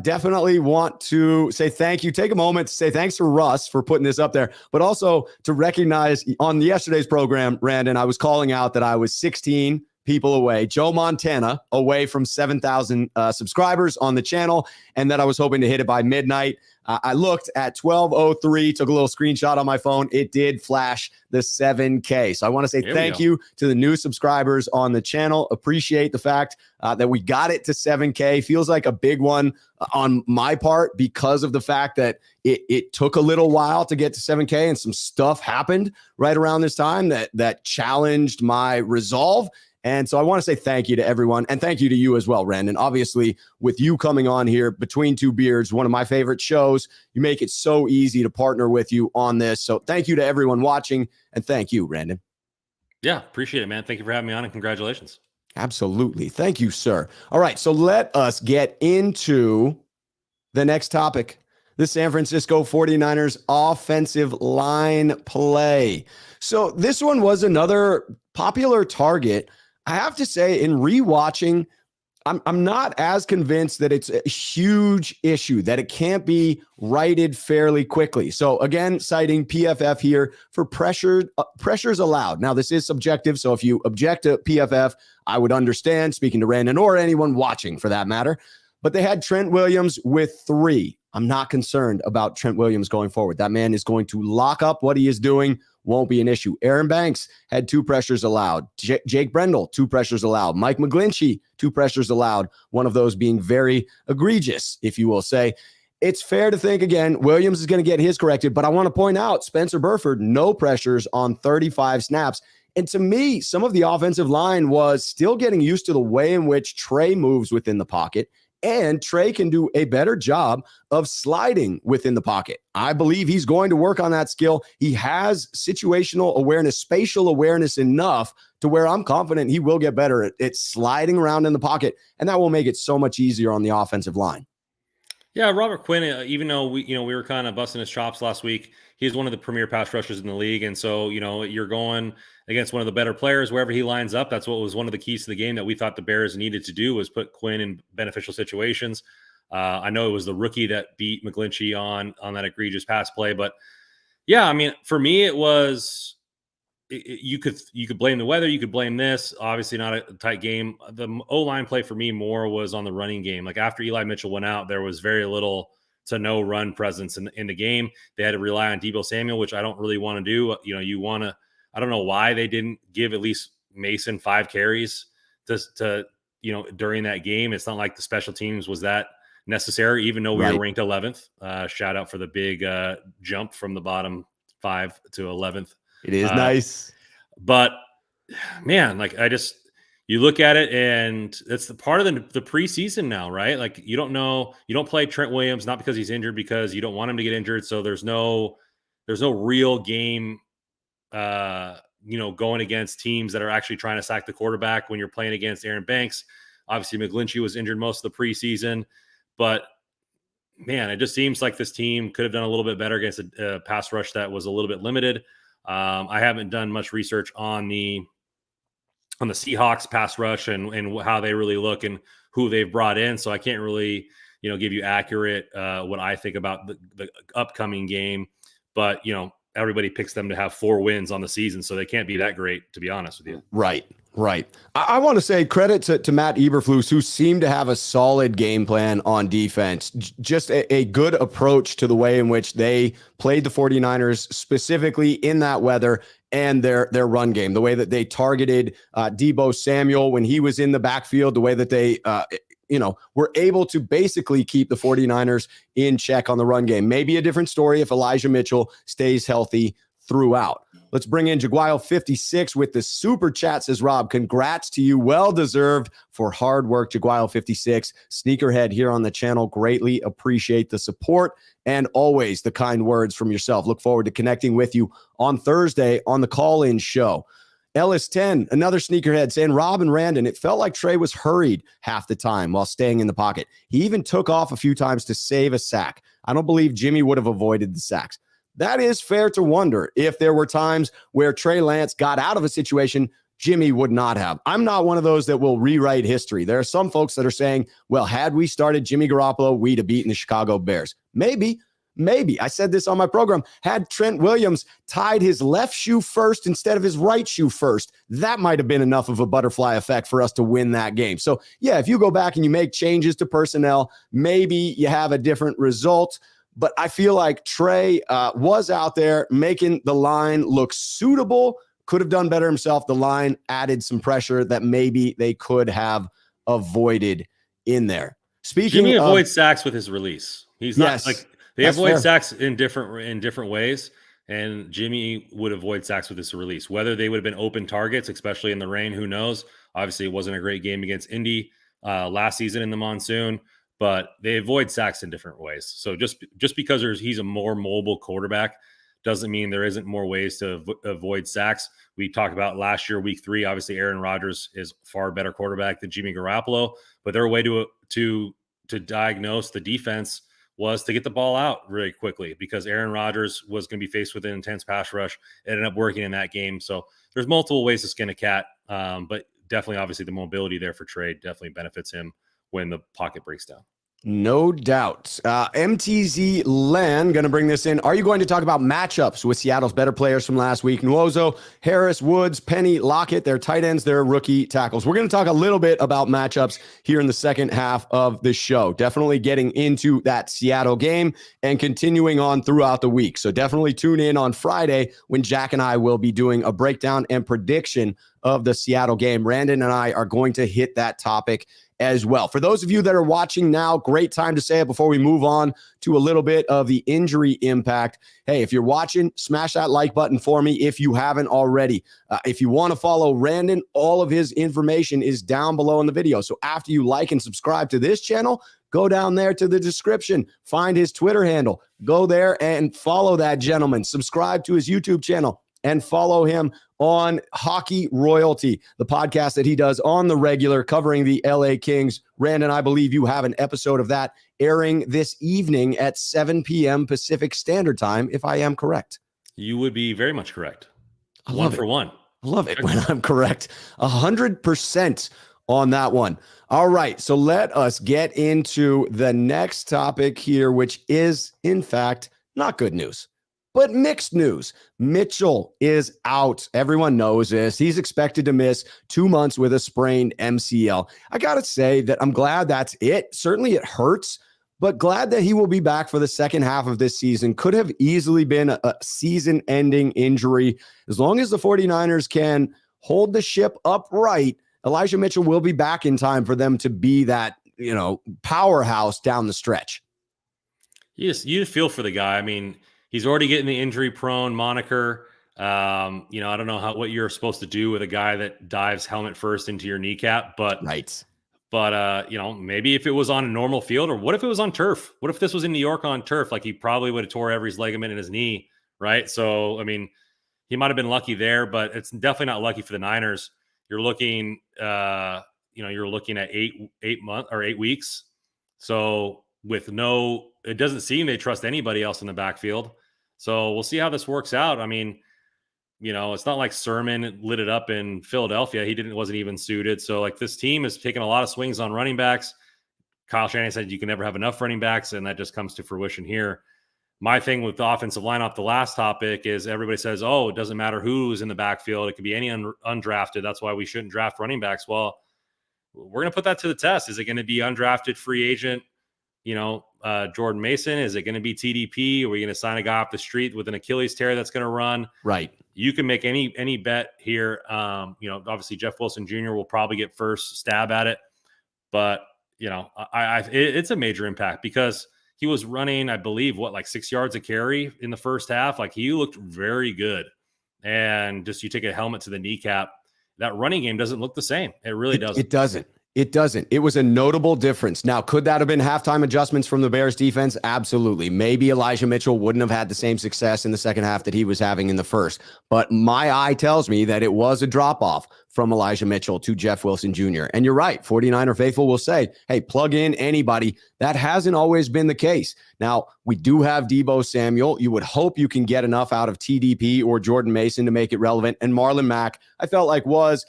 Definitely want to say thank you. Take a moment to say thanks to Russ for putting this up there, but also to recognize on yesterday's program, Randon, I was calling out that I was 16 people away, Joe Montana away from 7,000 subscribers on the channel, and that I was hoping to hit it by midnight. I looked at 12:03, took a little screenshot on my phone. It did flash the 7K. So I want to say thank you to the new subscribers on the channel. Appreciate the fact that we got it to 7K. Feels like a big one on my part because of the fact that it took a little while to get to 7K, and some stuff happened right around this time that challenged my resolve. And so I want to say thank you to everyone, and thank you to you as well, Randon. Obviously, with you coming on here, Between Two Beards, one of my favorite shows, you make it so easy to partner with you on this. So thank you to everyone watching, and thank you, Randon. Yeah, appreciate it, man. Thank you for having me on, and congratulations. Absolutely. Thank you, sir. All right, so let us get into the next topic. The San Francisco 49ers offensive line play. So this one was another popular target. I have to say, in rewatching, I'm not as convinced that it's a huge issue, that it can't be righted fairly quickly. So again, citing PFF here for pressures allowed. Now, this is subjective, so if you object to PFF, I would understand, speaking to Randon or anyone watching for that matter. But they had Trent Williams with 3. I'm not concerned about Trent Williams going forward. That man is going to lock up what he is doing. Won't be an issue. Aaron Banks had 2 pressures allowed. Jake Brendel, 2 pressures allowed. Mike McGlinchey, 2 pressures allowed. One of those being very egregious, if you will say. It's fair to think, again, Williams is going to get his corrected, but I want to point out Spencer Burford, no pressures on 35 snaps. And to me, some of the offensive line was still getting used to the way in which Trey moves within the pocket. And Trey can do a better job of sliding within the pocket. I believe he's going to work on that skill. He has situational awareness, spatial awareness enough to where I'm confident he will get better at sliding around in the pocket. And that will make it so much easier on the offensive line. Yeah, Robert Quinn, even though we were kind of busting his chops last week, he's one of the premier pass rushers in the league. And so, you're going against one of the better players wherever he lines up. That's what was one of the keys to the game that we thought the Bears needed to do, was put Quinn in beneficial situations. I know it was the rookie that beat McGlinchey on that egregious pass play, but yeah, I mean, for me, it was, you could blame the weather. You could blame this, obviously not a tight game. The O-line play for me more was on the running game. Like after Eli Mitchell went out, there was very little to no run presence in the game. They had to rely on Deebo Samuel, which I don't really want to do. I don't know why they didn't give at least Mason 5 carries to during that game. It's not like the special teams was that necessary, even though we were ranked 11th. Shout out for the big jump from the bottom 5 to 11th. It is nice. But man, you look at it, and it's the part of the preseason now, right? Like you don't play Trent Williams, not because he's injured, because you don't want him to get injured. So there's no real game, going against teams that are actually trying to sack the quarterback when you're playing against Aaron Banks. Obviously, McGlinchey was injured most of the preseason, but man, it just seems like this team could have done a little bit better against a pass rush that was a little bit limited. I haven't done much research on the Seahawks pass rush and how they really look and who they've brought in. So I can't really, give you accurate what I think about the upcoming game. But, everybody picks them to have 4 wins on the season, so they can't be that great, to be honest with you. Right. I want to say credit to Matt Eberflus, who seemed to have a solid game plan on defense. Just a good approach to the way in which they played the 49ers, specifically in that weather, and their run game, the way that they targeted Deebo Samuel when he was in the backfield, the way that they were able to basically keep the 49ers in check on the run game. Maybe a different story if Elijah Mitchell stays healthy throughout. Let's bring in Jaguile56 with the super chat. Says, Rob, congrats to you. Well-deserved for hard work, Jaguile56. Sneakerhead here on the channel. Greatly appreciate the support and always the kind words from yourself. Look forward to connecting with you on Thursday on the call-in show. Ellis10, another sneakerhead, saying, Rob and Randon, it felt like Trey was hurried half the time while staying in the pocket. He even took off a few times to save a sack. I don't believe Jimmy would have avoided the sacks. That is fair to wonder if there were times where Trey Lance got out of a situation Jimmy would not have. I'm not one of those that will rewrite history. There are some folks that are saying, well, had we started Jimmy Garoppolo, we'd have beaten the Chicago Bears. Maybe, Maybe. I said this on my program. Had Trent Williams tied his left shoe first instead of his right shoe first, that might have been enough of a butterfly effect for us to win that game. So, yeah, if you go back and you make changes to personnel, maybe you have a different result. But I feel like Trey was out there making the line look suitable, could have done better himself. The line added some pressure that maybe they could have avoided in there. Jimmy avoids sacks with his release. He's not like they avoid sacks in different ways, and Jimmy would avoid sacks with his release. Whether they would have been open targets, especially in the rain, who knows? Obviously, it wasn't a great game against Indy last season in the monsoon, but they avoid sacks in different ways. So just because he's a more mobile quarterback doesn't mean there isn't more ways to avoid sacks. We talked about last year, week 3. Obviously, Aaron Rodgers is far better quarterback than Jimmy Garoppolo, but their way to diagnose the defense was to get the ball out really quickly because Aaron Rodgers was going to be faced with an intense pass rush. It ended up working in that game. So there's multiple ways to skin a cat, but definitely, obviously, the mobility there for Trey definitely benefits him when the pocket breaks down. No doubt. MTZ Land going to bring this in. Are you going to talk about matchups with Seattle's better players from last week? Nwozo, Harris, Woods, Penny, Lockett, their tight ends, their rookie tackles. We're going to talk a little bit about matchups here in the second half of the show. Definitely getting into that Seattle game and continuing on throughout the week. So definitely tune in on Friday when Jack and I will be doing a breakdown and prediction of the Seattle game. Randon and I are going to hit that topic as well. For those of you that are watching now, great time to say it before we move on to a little bit of the injury impact. Hey, if you're watching, smash that like button for me if you haven't already. If you want to follow Randon, all of his information is down below in the video. So after you like and subscribe to this channel, go down there to the description, find his Twitter handle, go there and follow that gentleman, subscribe to his YouTube channel, and follow him on Hockey Royalty, the podcast that he does on the regular covering the LA Kings. Randon, I believe you have an episode of that airing this evening at 7 p.m. Pacific Standard Time, if I am correct. You would be very much correct. One for one. I love it when I'm correct. 100% on that one. All right, so let us get into the next topic here, which is, in fact, not good news. But mixed news. Mitchell is out. Everyone knows this. He's expected to miss 2 months with a sprained MCL. I got to say that I'm glad that's it. Certainly it hurts, but glad that he will be back for the second half of this season. Could have easily been a season-ending injury. As long as the 49ers can hold the ship upright, Elijah Mitchell will be back in time for them to be that, powerhouse down the stretch. You feel for the guy. I mean, he's already getting the injury-prone moniker. I don't know what you're supposed to do with a guy that dives helmet first into your kneecap, but right. But maybe if it was on a normal field, or what if it was on turf? What if this was in New York on turf? Like, he probably would have tore every ligament in his knee, right? So, I mean, he might have been lucky there, but it's definitely not lucky for the Niners. You're looking, you're looking at 8 months or 8 weeks. So it doesn't seem they trust anybody else in the backfield. So we'll see how this works out. I mean, it's not like Sermon lit it up in Philadelphia. He wasn't even suited. So, like, this team is taking a lot of swings on running backs. Kyle Shanahan said you can never have enough running backs, and that just comes to fruition here. My thing with the offensive line off the last topic is everybody says, oh, it doesn't matter who's in the backfield. It could be any undrafted. That's why we shouldn't draft running backs. Well, we're going to put that to the test. Is it going to be undrafted free agent, Jordan Mason? Is it going to be TDP? Are we going to sign a guy off the street with an Achilles tear that's going to run? Right. You can make any bet here. Obviously Jeff Wilson Jr. will probably get first stab at it, but it's a major impact because he was running, I believe, 6 yards a carry in the first half. Like, he looked very good. And just, you take a helmet to the kneecap, that running game doesn't look the same. It really doesn't. It doesn't. It doesn't. It was a notable difference. Now, could that have been halftime adjustments from the Bears defense? Absolutely. Maybe Elijah Mitchell wouldn't have had the same success in the second half that he was having in the first. But my eye tells me that it was a drop-off from Elijah Mitchell to Jeff Wilson Jr. And you're right. 49er faithful will say, hey, plug in anybody. That hasn't always been the case. Now, we do have Deebo Samuel. You would hope you can get enough out of TDP or Jordan Mason to make it relevant. And Marlon Mack, I felt like was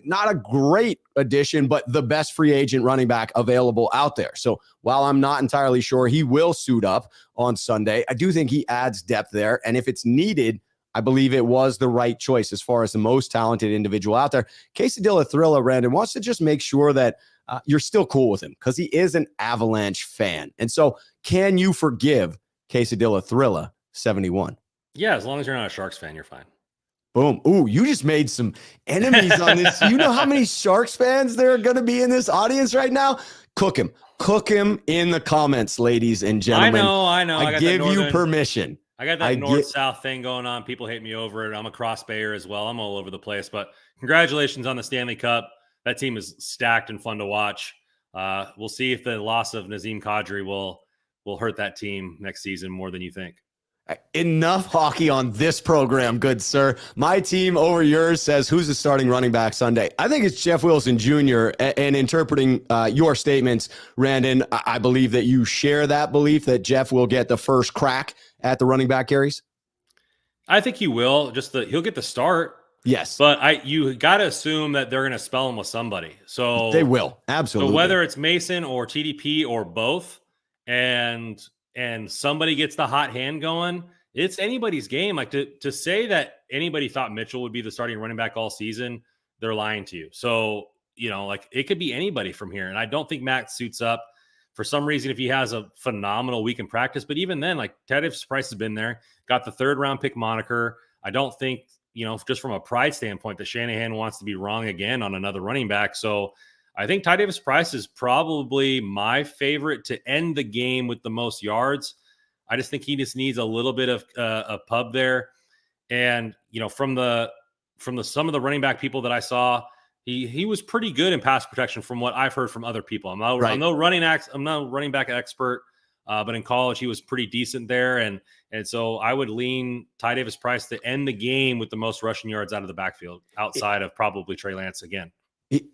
not a great addition, but the best free agent running back available out there. So while I'm not entirely sure he will suit up on Sunday, I do think he adds depth there. And if it's needed, I believe it was the right choice as far as the most talented individual out there. Quesadilla Thrilla, Randon, wants to just make sure that you're still cool with him because he is an Avalanche fan. And so can you forgive Quesadilla Thrilla 71? Yeah, as long as you're not a Sharks fan, you're fine. Boom. Ooh, you just made some enemies on this. You know how many Sharks fans there are going to be in this audience right now? Cook him. Cook him in the comments, ladies and gentlemen. I know. I give you permission. I got that north-south thing going on. People hate me over it. I'm a cross bayer as well. I'm all over the place. But congratulations on the Stanley Cup. That team is stacked and fun to watch. We'll see if the loss of Nazem Kadri will hurt that team next season more than you think. Enough hockey on this program, good sir. My team over yours says, who's the starting running back Sunday? I think it's Jeff Wilson Jr. And interpreting your statements, Randon, I believe that you share that belief that Jeff will get the first crack at the running back carries. I think he will. He'll get the start. Yes. But you got to assume that they're going to spell him with somebody. So they will. Absolutely. So whether it's Mason or TDP or both, and somebody gets the hot hand going, it's anybody's game. Like to say that anybody thought Mitchell would be the starting running back all season, they're lying to you. So, like it could be anybody from here. And I don't think Matt suits up for some reason if he has a phenomenal week in practice. But even then, like Tadeusz Price has been there, got the 3rd round pick moniker. I don't think, just from a pride standpoint, that Shanahan wants to be wrong again on another running back. So I think Ty Davis Price is probably my favorite to end the game with the most yards. I just think he just needs a little bit of a pub there. And, from some of the running back people that I saw, he was pretty good in pass protection from what I've heard from other people. I'm no running back expert, but in college he was pretty decent there. And so I would lean Ty Davis Price to end the game with the most rushing yards out of the backfield outside of probably Trey Lance again.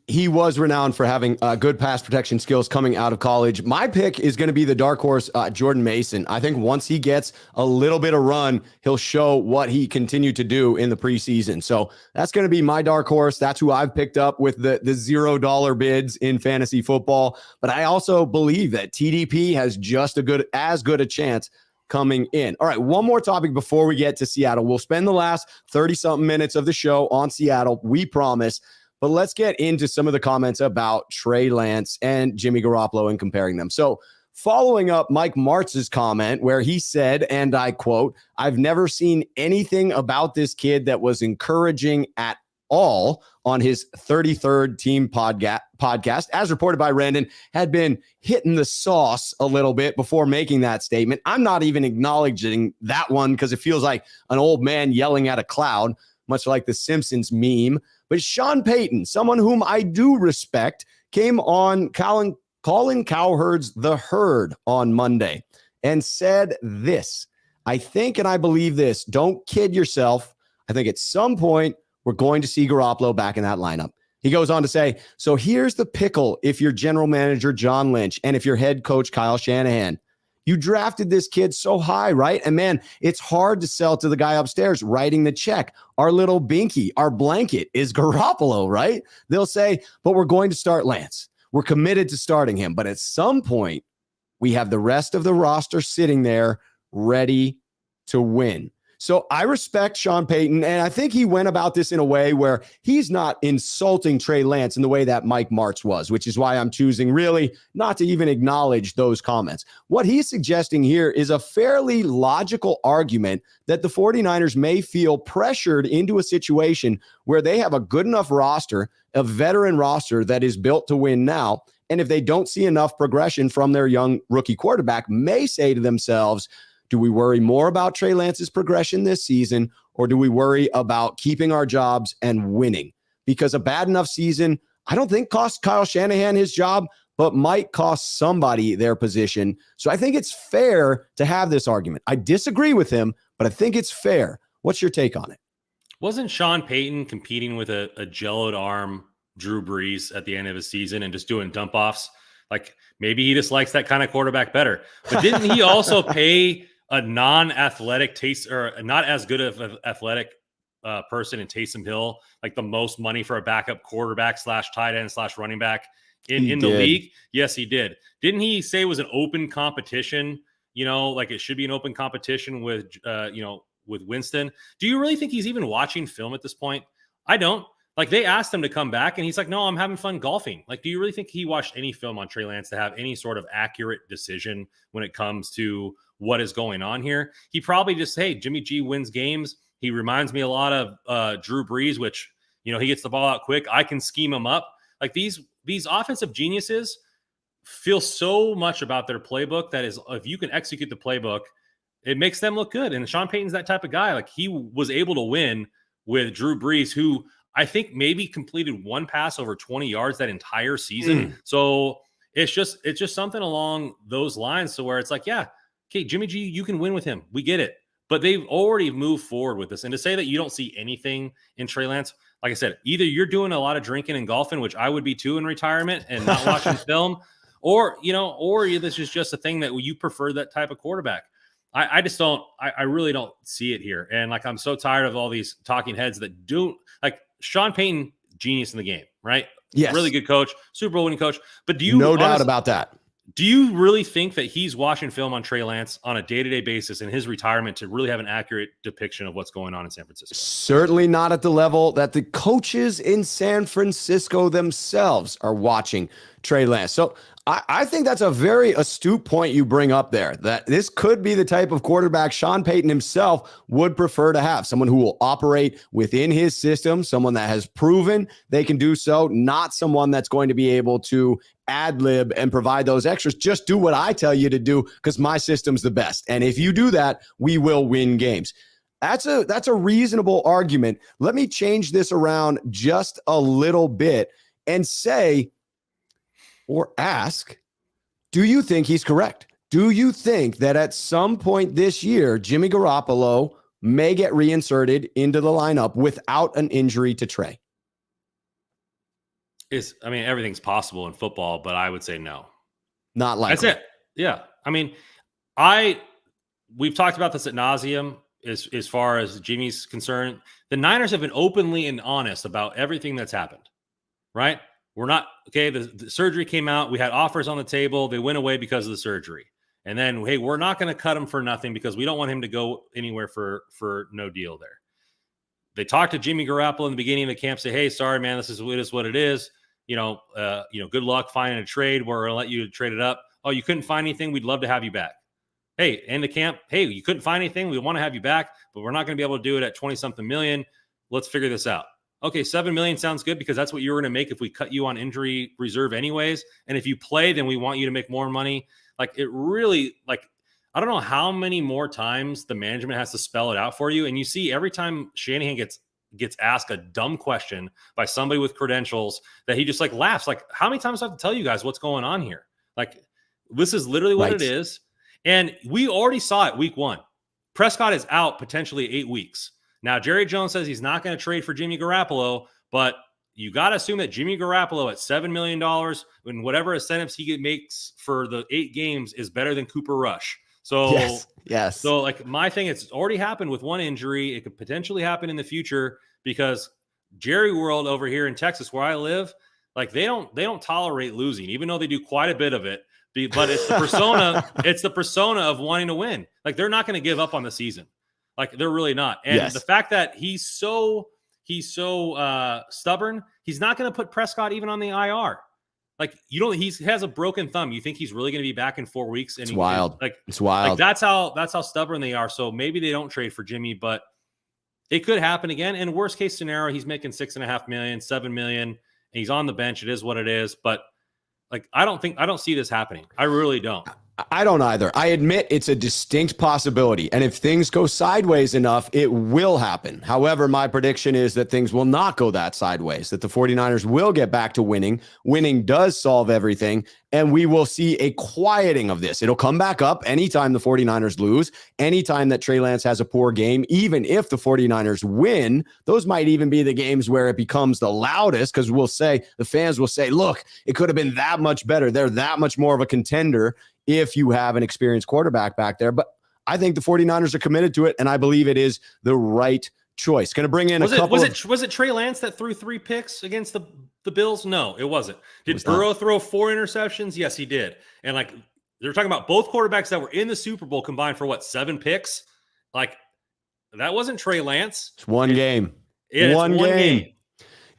He was renowned for having good pass protection skills coming out of college. My pick is going to be the dark horse, Jordan Mason. I think once he gets a little bit of run, he'll show what he continued to do in the preseason. So that's going to be my dark horse. That's who I've picked up with the $0 bids in fantasy football. But I also believe that TDP has just as good a chance coming in. All right, one more topic before we get to Seattle. We'll spend the last 30-something minutes of the show on Seattle, we promise. But let's get into some of the comments about Trey Lance and Jimmy Garoppolo and comparing them. So following up Mike Martz's comment where he said, and I quote, "I've never seen anything about this kid that was encouraging at all," on his 33rd team podcast, as reported by Randon, had been hitting the sauce a little bit before making that statement. I'm not even acknowledging that one because it feels like an old man yelling at a cloud, much like the Simpsons meme. But Sean Payton, someone whom I do respect, came on Colin Cowherd's The Herd on Monday and said this: "I think, and I believe this, don't kid yourself. I think at some point we're going to see Garoppolo back in that lineup." He goes on to say, "So here's the pickle if you're general manager John Lynch and if you're head coach Kyle Shanahan. You drafted this kid so high, right? And man, it's hard to sell to the guy upstairs writing the check. Our little binky, our blanket is Garoppolo, right? They'll say, but we're going to start Lance. We're committed to starting him. But at some point, we have the rest of the roster sitting there ready to win." So I respect Sean Payton, and I think he went about this in a way where he's not insulting Trey Lance in the way that Mike Martz was, which is why I'm choosing really not to even acknowledge those comments. What he's suggesting here is a fairly logical argument that the 49ers may feel pressured into a situation where they have a good enough roster, a veteran roster that is built to win now. And if they don't see enough progression from their young rookie quarterback, may say to themselves, do we worry more about Trey Lance's progression this season, or do we worry about keeping our jobs and winning? Because a bad enough season, I don't think costs Kyle Shanahan his job, but might cost somebody their position. So I think it's fair to have this argument. I disagree with him, but I think it's fair. What's your take on it? Wasn't Sean Payton competing with a jelloed arm Drew Brees at the end of his season and just doing dump offs? Like maybe he just likes that kind of quarterback better. But didn't he also pay a non-athletic taste or not as good of an athletic person in Taysom Hill, like the most money for a backup quarterback / tight end / running back in the league? Yes, he did. Didn't he say it was an open competition? Like it should be an open competition with, with Winston. Do you really think he's even watching film at this point? I don't. Like they asked him to come back and he's like, no, I'm having fun golfing. Like, do you really think he watched any film on Trey Lance to have any sort of accurate decision when it comes to what is going on here? He probably just, hey, Jimmy G wins games. He reminds me a lot of Drew Brees, which, he gets the ball out quick. I can scheme him up. Like these offensive geniuses feel so much about their playbook that is, if you can execute the playbook, it makes them look good. And Sean Payton's that type of guy. Like he was able to win with Drew Brees, who I think maybe completed one pass over 20 yards that entire season. So it's just something along those lines to where it's like, yeah, okay, Jimmy G, you can win with him. We get it. But they've already moved forward with this. And to say that you don't see anything in Trey Lance, like I said, either you're doing a lot of drinking and golfing, which I would be too in retirement, and not watching film, or this is just a thing that you prefer that type of quarterback. I just don't, I really don't see it here. And like, I'm so tired of all these talking heads that do, like Sean Payton, genius in the game, right? Yes. Really good coach, Super Bowl winning coach. But do you, no doubt about that. Do you really think that he's watching film on Trey Lance on a day-to-day basis in his retirement to really have an accurate depiction of what's going on in San Francisco? Certainly not at the level that the coaches in San Francisco themselves are watching Trey Lance. So I think that's a very astute point you bring up there, that this could be the type of quarterback Sean Payton himself would prefer to have, someone who will operate within his system, someone that has proven they can do so, not someone that's going to be able to ad-lib and provide those extras. Just do what I tell you to do because my system's the best. And if you do that, we will win games. That's a reasonable argument. Let me change this around just a little bit and say, or ask, do you think he's correct? Do you think that at some point this year, Jimmy Garoppolo may get reinserted into the lineup without an injury to Trey? Everything's possible in football, but I would say no. Not likely. That's it. Yeah. We've talked about this ad nauseum as far as Jimmy's concerned. The Niners have been openly and honest about everything that's happened, right? We're not, okay, the surgery came out. We had offers on the table. They went away because of the surgery. And then, hey, we're not going to cut him for nothing because we don't want him to go anywhere for no deal there. They talked to Jimmy Garoppolo in the beginning of the camp, say, hey, sorry, man, this is what it is. Good luck finding a trade. We're going to let you trade it up. Oh, you couldn't find anything? We'd love to have you back. Hey, in the camp, hey, you couldn't find anything? We want to have you back, but we're not going to be able to do it at 20-something million. Let's figure this out. Okay, $7 million sounds good because that's what you were going to make if we cut you on injury reserve anyways. And if you play, then we want you to make more money. Like it really, like, I don't know how many more times the management has to spell it out for you. And you see every time Shanahan gets asked a dumb question by somebody with credentials that he just like laughs. Like, how many times do I have to tell you guys what's going on here? Like, this is literally what it is. And we already saw it week 1. Prescott is out potentially 8 weeks. Now, Jerry Jones says he's not going to trade for Jimmy Garoppolo, but you got to assume that Jimmy Garoppolo at $7 million and whatever incentives he makes for the 8 games is better than Cooper Rush. So, yes. So, like, my thing, it's already happened with one injury. It could potentially happen in the future because Jerry World over here in Texas, where I live, like, they don't tolerate losing, even though they do quite a bit of it. But it's the persona. It's the persona of wanting to win. Like, they're not going to give up on the season. Like, they're really not. And the fact that he's so stubborn, he's not going to put Prescott even on the IR. Like, he has a broken thumb. You think he's really going to be back in 4 weeks? And it's wild. It's wild. Like, that's how stubborn they are. So maybe they don't trade for Jimmy, but it could happen again. And worst case scenario, he's making $6.5 million, $7 million, and he's on the bench. It is what it is. But like, I don't see this happening. I really don't. I don't either. I admit it's a distinct possibility. And if things go sideways enough, it will happen. However, my prediction is that things will not go that sideways, that the 49ers will get back to winning. Winning does solve everything. And we will see a quieting of this. It'll come back up anytime the 49ers lose, anytime that Trey Lance has a poor game, even if the 49ers win. Those might even be the games where it becomes the loudest because the fans will say, look, it could have been that much better. They're that much more of a contender if you have an experienced quarterback back there. But I think the 49ers are committed to it, and I believe it is the right choice. Going to bring in was it Trey Lance that threw 3 picks against the Bills? No, it wasn't. Did Burrow throw 4 interceptions? Yes, he did. And like they're talking about both quarterbacks that were in the Super Bowl combined for 7 picks. Like that wasn't Trey Lance. It's one game. Yeah, one game.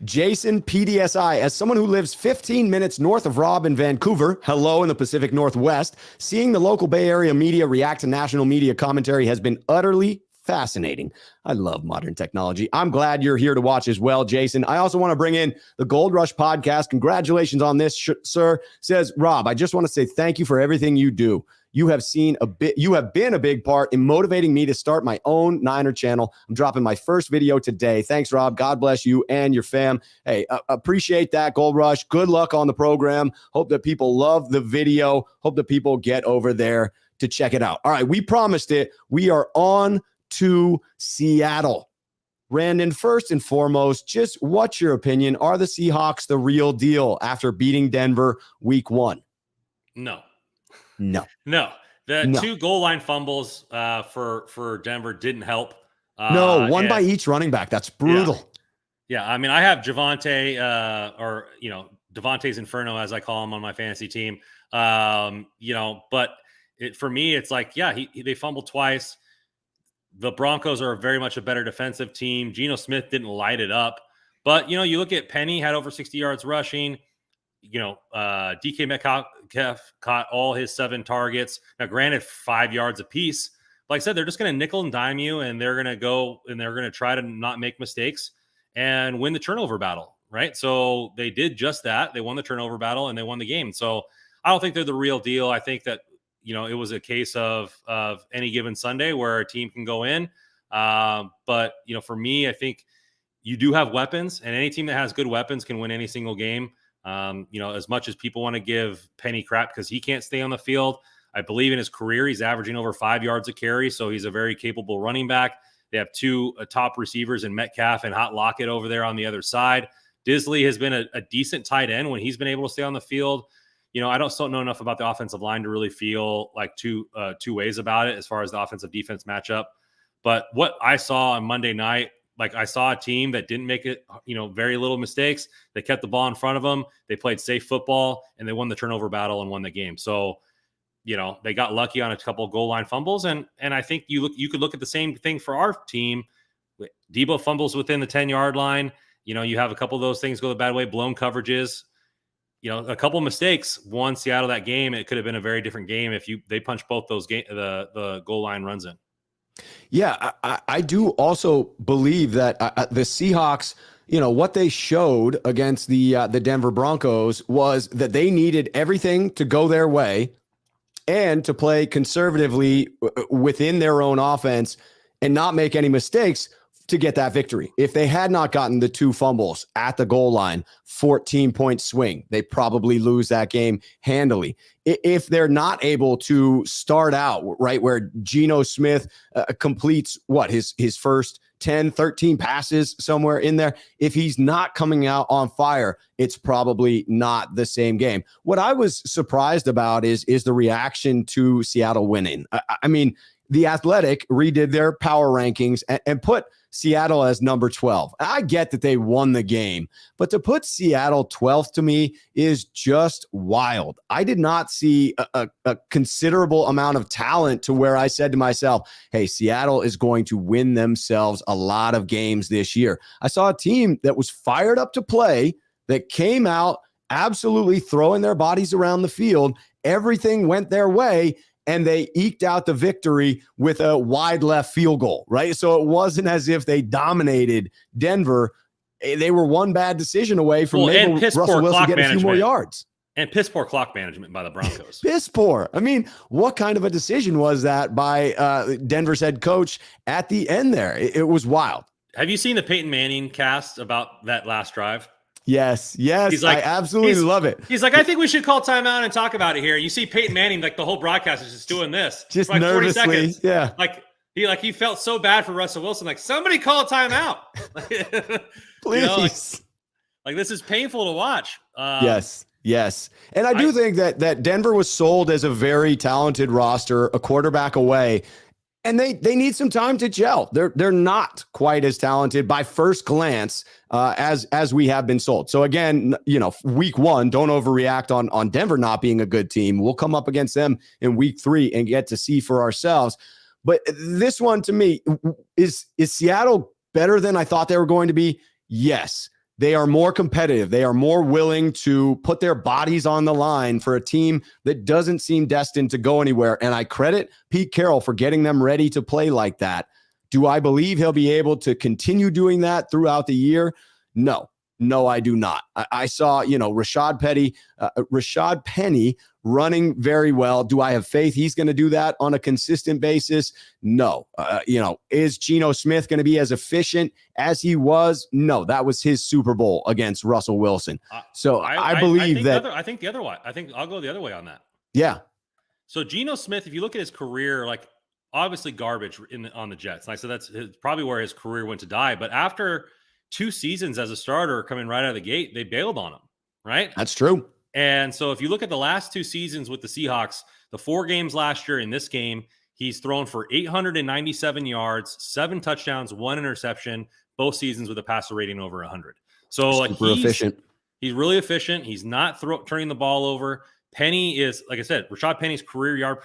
Jason PDSI, as someone who lives 15 minutes north of Rob in Vancouver, hello in the Pacific Northwest, seeing the local Bay Area media react to national media commentary has been utterly fascinating. I love modern technology. I'm glad you're here to watch as well, Jason. I also want to bring in the Gold Rush podcast. Congratulations on this, sir. Says, Rob, I just want to say thank you for everything you do. You have been a big part in motivating me to start my own Niner channel. I'm dropping my first video today. Thanks, Rob. God bless you and your fam. Hey, appreciate that, Gold Rush. Good luck on the program. Hope that people love the video. Hope that people get over there to check it out. All right, we promised it. We are on to Seattle. Randon, first and foremost, just what's your opinion? Are the Seahawks the real deal after beating Denver week 1? No. No. The 2 goal line fumbles for Denver didn't help. One by each running back. That's brutal. Yeah. I mean, I have Javonte Devontae's Inferno, as I call him on my fantasy team. But for me, it's like, they fumbled twice. The Broncos are very much a better defensive team. Geno Smith didn't light it up. But, you look at Penny, had over 60 yards rushing. DK Metcalf caught all his 7 targets. Now, granted, 5 yards apiece. Like I said, they're just going to nickel and dime you, and they're going to go and they're going to try to not make mistakes and win the turnover battle, right? So they did just that. They won the turnover battle and they won the game. So I don't think they're the real deal. I think that, it was a case of any given Sunday where a team can go in. But, for me, I think you do have weapons, and any team that has good weapons can win any single game. As much as people want to give Penny crap because he can't stay on the field, I believe in his career, he's averaging over 5 yards a carry. So he's a very capable running back. They have 2 top receivers in Metcalf and Hot Lockett over there on the other side. Disley has been a decent tight end when he's been able to stay on the field. I don't know enough about the offensive line to really feel like two ways about it as far as the offensive defense matchup. But what I saw on Monday night, like I saw a team that didn't make it, very little mistakes. They kept the ball in front of them. They played safe football and they won the turnover battle and won the game. So, they got lucky on a couple of goal line fumbles. And I think you could look at the same thing for our team. Debo fumbles within the 10-yard line. You have a couple of those things go the bad way, blown coverages. A couple of mistakes won Seattle that game. It could have been a very different game if they punched both those the goal line runs in. Yeah, I do also believe that the Seahawks, what they showed against the Denver Broncos was that they needed everything to go their way and to play conservatively within their own offense and not make any mistakes to get that victory. If they had not gotten the 2 fumbles at the goal line, 14-point swing, they probably lose that game handily. If they're not able to start out right where Geno Smith completes his first 10, 13 passes somewhere in there, if he's not coming out on fire, it's probably not the same game. What I was surprised about is the reaction to Seattle winning. I mean, The Athletic redid their power rankings and put Seattle as number 12. I get that they won the game, but to put Seattle 12th to me is just wild. I did not see a considerable amount of talent to where I said to myself, hey, Seattle is going to win themselves a lot of games this year. I saw a team that was fired up to play, that came out absolutely throwing their bodies around the field. Everything went their way, and they eked out the victory with a wide left field goal, right? So it wasn't as if they dominated Denver. They were one bad decision away from maybe Russell Wilson getting a few more yards. And piss poor clock management by the Broncos. Piss poor. I mean, what kind of a decision was that by Denver's head coach at the end there? It was wild. Have you seen the Peyton Manning cast about that last drive? Yes. He's like, I absolutely love it. He's like, I think we should call timeout and talk about it here. You see Peyton Manning, like the whole broadcast is just doing this. Just like nervously. 40 seconds. Yeah. He felt so bad for Russell Wilson. Like, somebody call a timeout. Please. Like this is painful to watch. Yes. And I do think that Denver was sold as a very talented roster, a quarterback away. And they need some time to gel. They're not quite as talented by first glance as we have been sold. So again, week 1, don't overreact on Denver not being a good team. We'll come up against them in week 3 and get to see for ourselves. But this one to me, is Seattle better than I thought they were going to be? Yes. They are more competitive. They are more willing to put their bodies on the line for a team that doesn't seem destined to go anywhere. And I credit Pete Carroll for getting them ready to play like that. Do I believe he'll be able to continue doing that throughout the year? No, I do not. I saw, Rashad Penny running very well. Do I have faith he's going to do that on a consistent basis? No. Is Geno Smith going to be as efficient as he was? No, that was his Super Bowl against Russell Wilson. So I believe that. I think the other way. I think I'll go the other way on that. Yeah. So Geno Smith, if you look at his career, like obviously garbage on the Jets. And I said that's probably where his career went to die. But after 2 seasons as a starter coming right out of the gate, they bailed on him, right? That's true. And so if you look at the last 2 seasons with the Seahawks, the 4 games last year in this game, he's thrown for 897 yards, 7 touchdowns, 1 interception, both seasons with a passer rating over 100. So efficient. He's really efficient. He's not turning the ball over. Penny is, like I said, Rashad Penny's career yard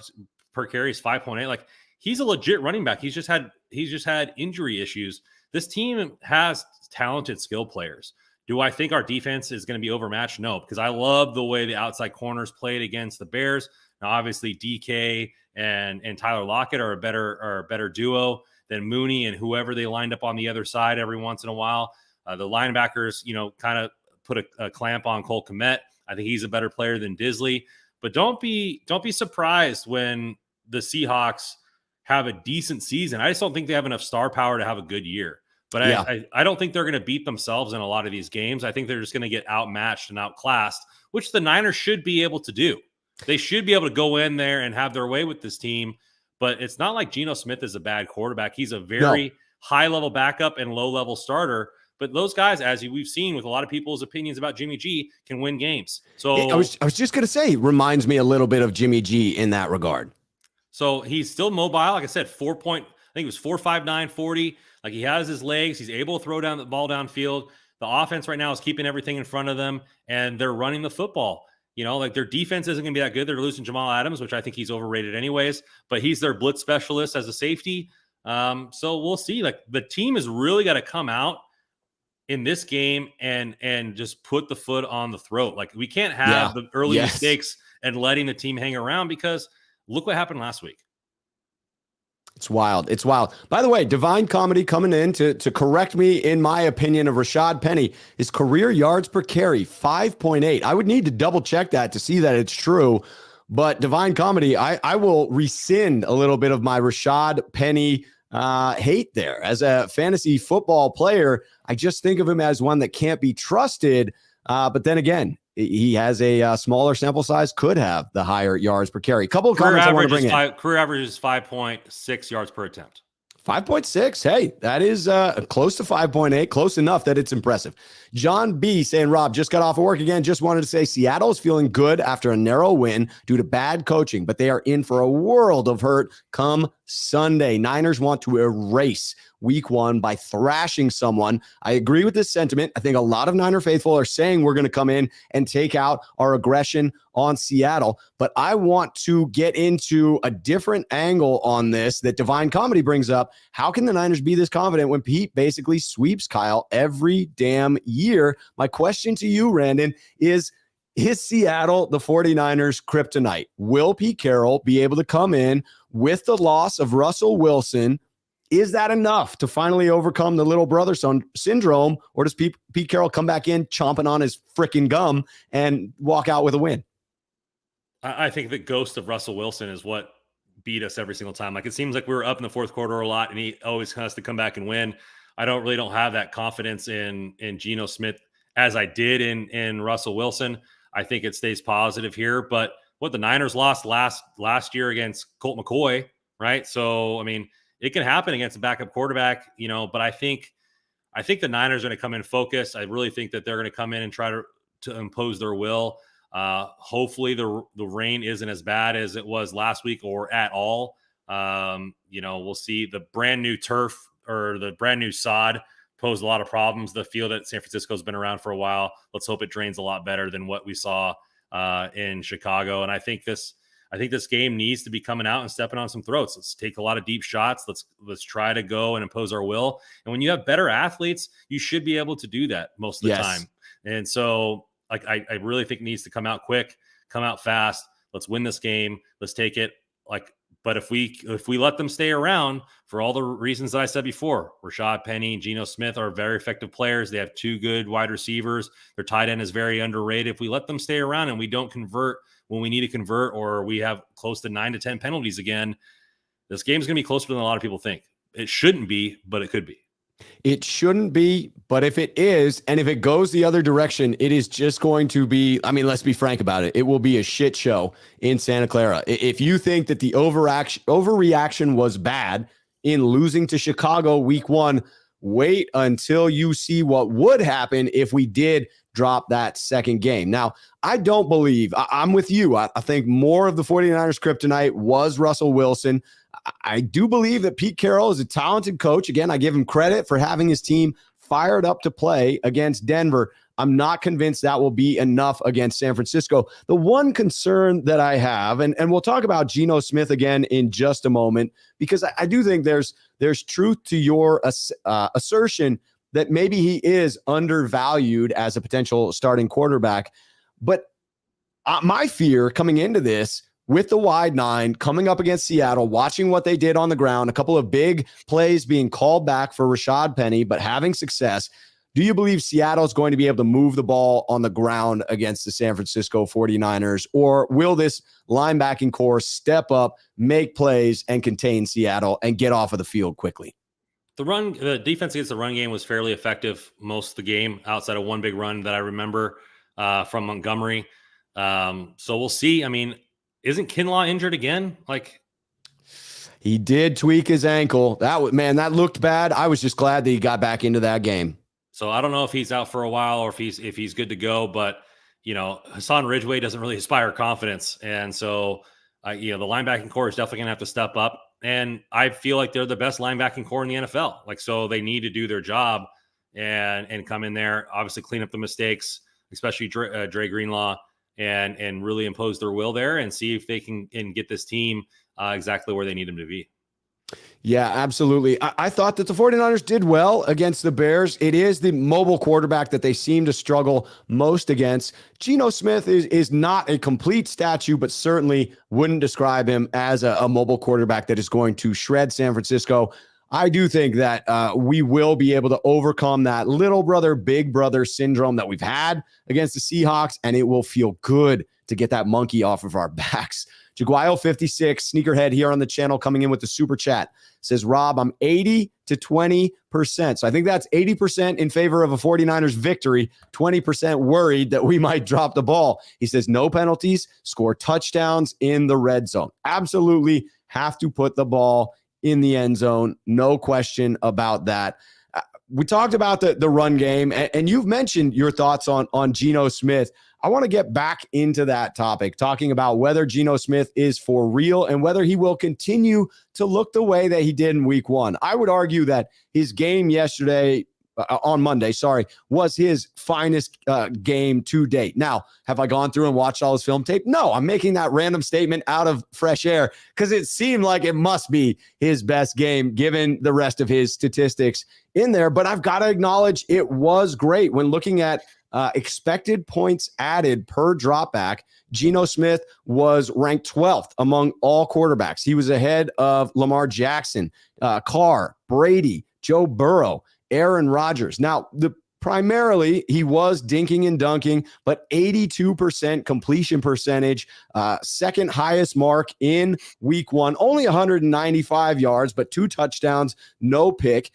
per carry is 5.8. Like he's a legit running back. He's just had injury issues. This team has talented skill players. Do I think our defense is going to be overmatched? No, because I love the way the outside corners played against the Bears. Now, obviously, DK and Tyler Lockett are a better duo than Mooney and whoever they lined up on the other side every once in a while. The linebackers, kind of put a clamp on Cole Kmet. I think he's a better player than Disley. But don't be surprised when the Seahawks have a decent season. I just don't think they have enough star power to have a good year. But yeah. I don't think they're going to beat themselves in a lot of these games. I think they're just going to get outmatched and outclassed, which the Niners should be able to do. They should be able to go in there and have their way with this team. But it's not like Geno Smith is a bad quarterback. He's a very high-level backup and low-level starter. But those guys, as we've seen with a lot of people's opinions about Jimmy G, can win games. So I was just going to say, reminds me a little bit of Jimmy G in that regard. So he's still mobile. Like I said, I think it was 4.59 40. Like he has his legs. He's able to throw down the ball downfield. The offense right now is keeping everything in front of them, and they're running the football. Like their defense isn't going to be that good. They're losing Jamal Adams, which I think he's overrated anyways, but he's their blitz specialist as a safety. So we'll see. Like the team has really got to come out in this game and just put the foot on the throat. Like we can't have the early mistakes and letting the team hang around, because look what happened last week. It's wild. It's wild. By the way, Divine Comedy coming in to correct me in my opinion of Rashad Penny. His career yards per carry, 5.8. I would need to double check that to see that it's true. But Divine Comedy, I will rescind a little bit of my Rashad Penny hate there. As a fantasy football player, I just think of him as one that can't be trusted. But then again, he has a smaller sample size, could have the higher yards per carry. Couple of comments I want to bring in. Career average is 5.6 yards per attempt. 5.6. Hey, that is close to 5.8. Close enough that it's impressive. John B saying, Rob, just got off of work again. Just wanted to say Seattle is feeling good after a narrow win due to bad coaching, but they are in for a world of hurt come Sunday. Niners want to erase week 1 by thrashing someone. I agree with this sentiment. I think a lot of Niner faithful are saying we're going to come in and take out our aggression on Seattle, but I want to get into a different angle on this that Divine Comedy brings up. How can the Niners be this confident when Pete basically sweeps Kyle every damn year? My question to you, Randon, is Seattle the 49ers kryptonite? Will Pete Carroll be able to come in with the loss of Russell Wilson? Is that enough to finally overcome the little brother son syndrome, or does Pete Carroll come back in chomping on his freaking gum and walk out with a win? I think the ghost of Russell Wilson is what beat us every single time. Like it seems like we were up in the fourth quarter a lot, and he always has to come back and win. I don't have that confidence in Geno Smith as I did in Russell Wilson. I think it stays positive here. But what the Niners lost last year against Colt McCoy, right? So I mean, it can happen against a backup quarterback, but I think the Niners are going to come in focused. I really think that they're going to come in and try to impose their will. Hopefully the rain isn't as bad as it was last week or at all. We'll see the brand new turf or the brand new sod pose a lot of problems. The field at San Francisco's been around for a while. Let's hope it drains a lot better than what we saw in Chicago. And I think this game needs to be coming out and stepping on some throats. Let's take a lot of deep shots. Let's try to go and impose our will. And when you have better athletes, you should be able to do that most of the time. And so I really think it needs to come out quick, come out fast. Let's win this game. Let's take it. But if we let them stay around for all the reasons that I said before, Rashad Penny, Geno Smith are very effective players. They have two good wide receivers. Their tight end is very underrated. If we let them stay around and we don't convert when we need to convert, or we have close to 9 to 10 penalties again, this game is going to be closer than a lot of people think. It shouldn't be, but it could be. It shouldn't be, but if it is, and if it goes the other direction, it is just going to be, I mean, let's be frank about it. It will be a shit show in Santa Clara. If you think that the overreaction was bad in losing to Chicago week 1, wait until you see what would happen if we did drop that second game. Now, I don't believe, I'm with you. I think more of the 49ers kryptonite was Russell Wilson. I do believe that Pete Carroll is a talented coach. Again, I give him credit for having his team fired up to play against Denver. I'm not convinced that will be enough against San Francisco. The one concern that I have, and we'll talk about Geno Smith again in just a moment, because I do think there's truth to your assertion that maybe he is undervalued as a potential starting quarterback. But my fear coming into this, with the wide 9 coming up against Seattle, watching what they did on the ground, a couple of big plays being called back for Rashad Penny, but having success. Do you believe Seattle is going to be able to move the ball on the ground against the San Francisco 49ers, or will this linebacking core step up, make plays, and contain Seattle and get off of the field quickly? The defense against the run game was fairly effective most of the game, outside of one big run that I remember from Montgomery. So we'll see. I mean, isn't Kinlaw injured again? He did tweak his ankle. That looked bad. I was just glad that he got back into that game. So I don't know if he's out for a while or if he's good to go, but Hassan Ridgeway doesn't really inspire confidence. And so, the linebacking core is definitely going to have to step up. And I feel like they're the best linebacking core in the NFL. So they need to do their job and come in there, obviously clean up the mistakes, especially Dre Greenlaw, and really impose their will there and see if they can get this team exactly where they need them to be. Yeah, absolutely. I thought that the 49ers did well against the Bears. It is the mobile quarterback that they seem to struggle most against. Geno Smith is not a complete statue, but certainly wouldn't describe him as a mobile quarterback that is going to shred San Francisco. I do think that we will be able to overcome that little brother, big brother syndrome that we've had against the Seahawks, and it will feel good to get that monkey off of our backs. Jaguayo56, sneakerhead here on the channel, coming in with the super chat, says, Rob, I'm 80 to 20%. So I think that's 80% in favor of a 49ers victory, 20% worried that we might drop the ball. He says, no penalties, score touchdowns in the red zone. Absolutely have to put the ball in the end zone. No question about that. We talked about the run game, and you've mentioned your thoughts on Geno Smith. I want to get back into that topic, talking about whether Geno Smith is for real and whether he will continue to look the way that he did in week 1. I would argue that his game yesterday, on Monday, was his finest game to date. Now, have I gone through and watched all his film tape? No, I'm making that random statement out of fresh air because it seemed like it must be his best game given the rest of his statistics in there. But I've got to acknowledge it was great when looking at expected points added per dropback. Geno Smith was ranked 12th among all quarterbacks. He was ahead of Lamar Jackson, Carr, Brady, Joe Burrow, Aaron Rodgers. Now, primarily, he was dinking and dunking, but 82% completion percentage, second highest mark in week 1, only 195 yards, but 2 touchdowns, no picks.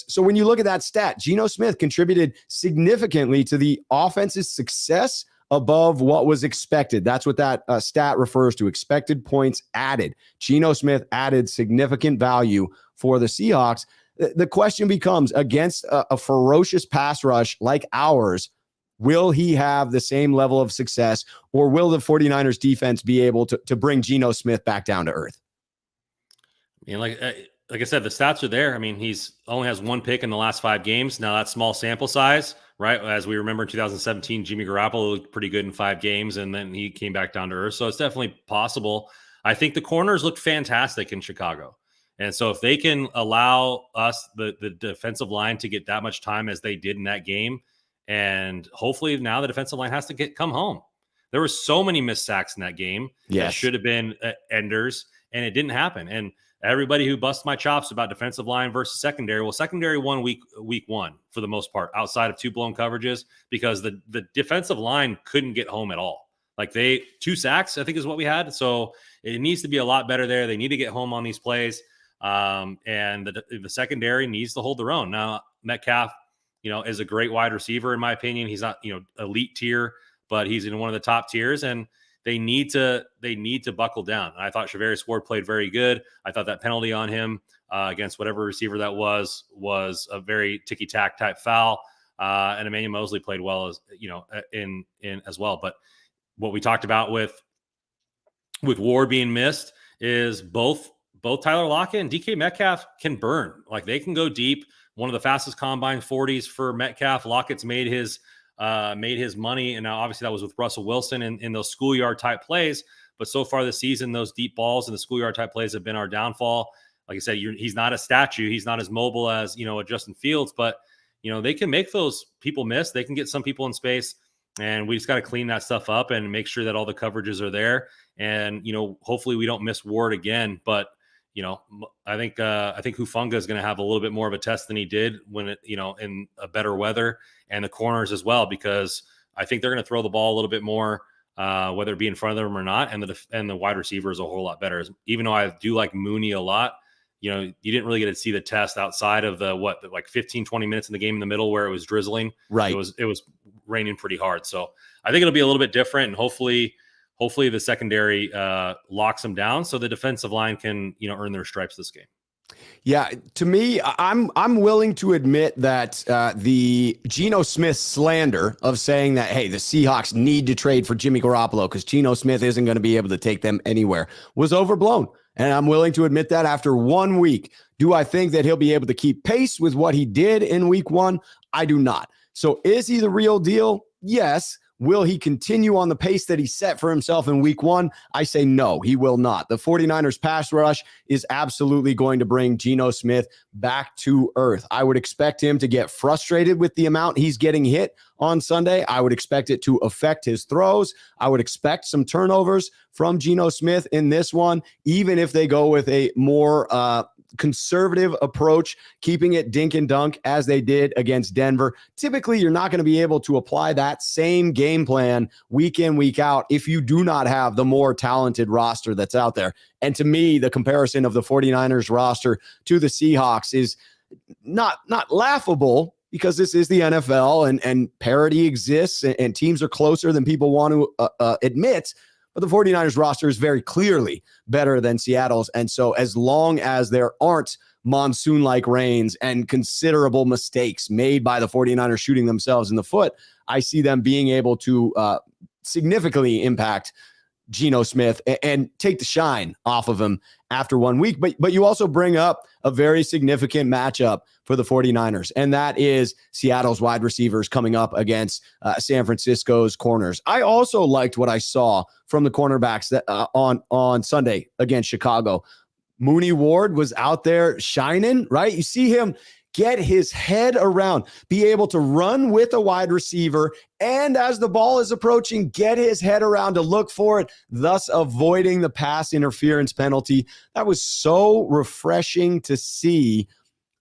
So when you look at that stat, Geno Smith contributed significantly to the offense's success above what was expected. That's what that stat refers to, expected points added. Geno Smith added significant value for the Seahawks. The question becomes, against a ferocious pass rush like ours, will he have the same level of success, or will the 49ers defense be able to bring Geno Smith back down to earth? I mean, like I said, the stats are there. I mean, he's only has one pick in the last 5 games. Now that's small sample size, right? As we remember in 2017, Jimmy Garoppolo looked pretty good in 5 games, and then he came back down to earth. So it's definitely possible. I think the corners looked fantastic in Chicago. And so if they can allow us, the defensive line, to get that much time as they did in that game, and hopefully now the defensive line has to come home. There were so many missed sacks in that game that should have been enders, and it didn't happen. And everybody who busts my chops about defensive line versus secondary, well, secondary won week 1 for the most part, outside of 2 blown coverages, because the defensive line couldn't get home at all. Like 2 sacks, I think, is what we had. So it needs to be a lot better there. They need to get home on these plays. And the secondary needs to hold their own. Now, Metcalf, is a great wide receiver, in my opinion. He's not, elite tier, but he's in one of the top tiers, and they need to buckle down. I thought Charvarius Ward played very good. I thought that penalty on him against whatever receiver that was a very ticky-tack type foul. And Emmanuel Mosley played well, as in as well. But what we talked about with Ward being missed is both Tyler Lockett and DK Metcalf can burn. Like, they can go deep. One of the fastest combine 40s for Metcalf. Lockett's made his money, and now obviously that was with Russell Wilson in those schoolyard type plays. But so far this season, those deep balls and the schoolyard type plays have been our downfall. Like I said, he's not a statue. He's not as mobile as a Justin Fields, but they can make those people miss. They can get some people in space, and we just got to clean that stuff up and make sure that all the coverages are there. And hopefully we don't miss Ward again. But I think Hufanga is going to have a little bit more of a test than he did when in a better weather, and the corners as well, because I think they're going to throw the ball a little bit more, whether it be in front of them or not. And the wide receiver is a whole lot better. Even though I do like Mooney a lot, you didn't really get to see the test outside of like 15, 20 minutes in the game in the middle where it was drizzling. Right. It was raining pretty hard. So I think it'll be a little bit different, and hopefully the secondary locks them down so the defensive line can, earn their stripes this game. Yeah, to me, I'm willing to admit that the Geno Smith slander of saying that, hey, the Seahawks need to trade for Jimmy Garoppolo because Geno Smith isn't going to be able to take them anywhere was overblown. And I'm willing to admit that after 1 week. Do I think that he'll be able to keep pace with what he did in week 1? I do not. So is he the real deal? Yes. Will he continue on the pace that he set for himself in week 1? I say no, he will not. The 49ers pass rush is absolutely going to bring Geno Smith back to earth. I would expect him to get frustrated with the amount he's getting hit on Sunday. I would expect it to affect his throws. I would expect some turnovers from Geno Smith in this one, even if they go with a more conservative approach, keeping it dink and dunk as they did against Denver. Typically, you're not going to be able to apply that same game plan week in, week out if you do not have the more talented roster that's out there. And to me, the comparison of the 49ers roster to the Seahawks is not laughable, because this is the NFL and parity exists and teams are closer than people want to admit. But the 49ers roster is very clearly better than Seattle's. And so as long as there aren't monsoon-like rains and considerable mistakes made by the 49ers shooting themselves in the foot, I see them being able to significantly impact Geno Smith and take the shine off of him after 1 week. But you also bring up a very significant matchup for the 49ers, and that is Seattle's wide receivers coming up against San Francisco's corners. I also liked what I saw from the cornerbacks that on Sunday against Chicago. Mooney Ward was out there shining, right? You see him get his head around, be able to run with a wide receiver, and as the ball is approaching, get his head around to look for it, thus avoiding the pass interference penalty. That was so refreshing to see.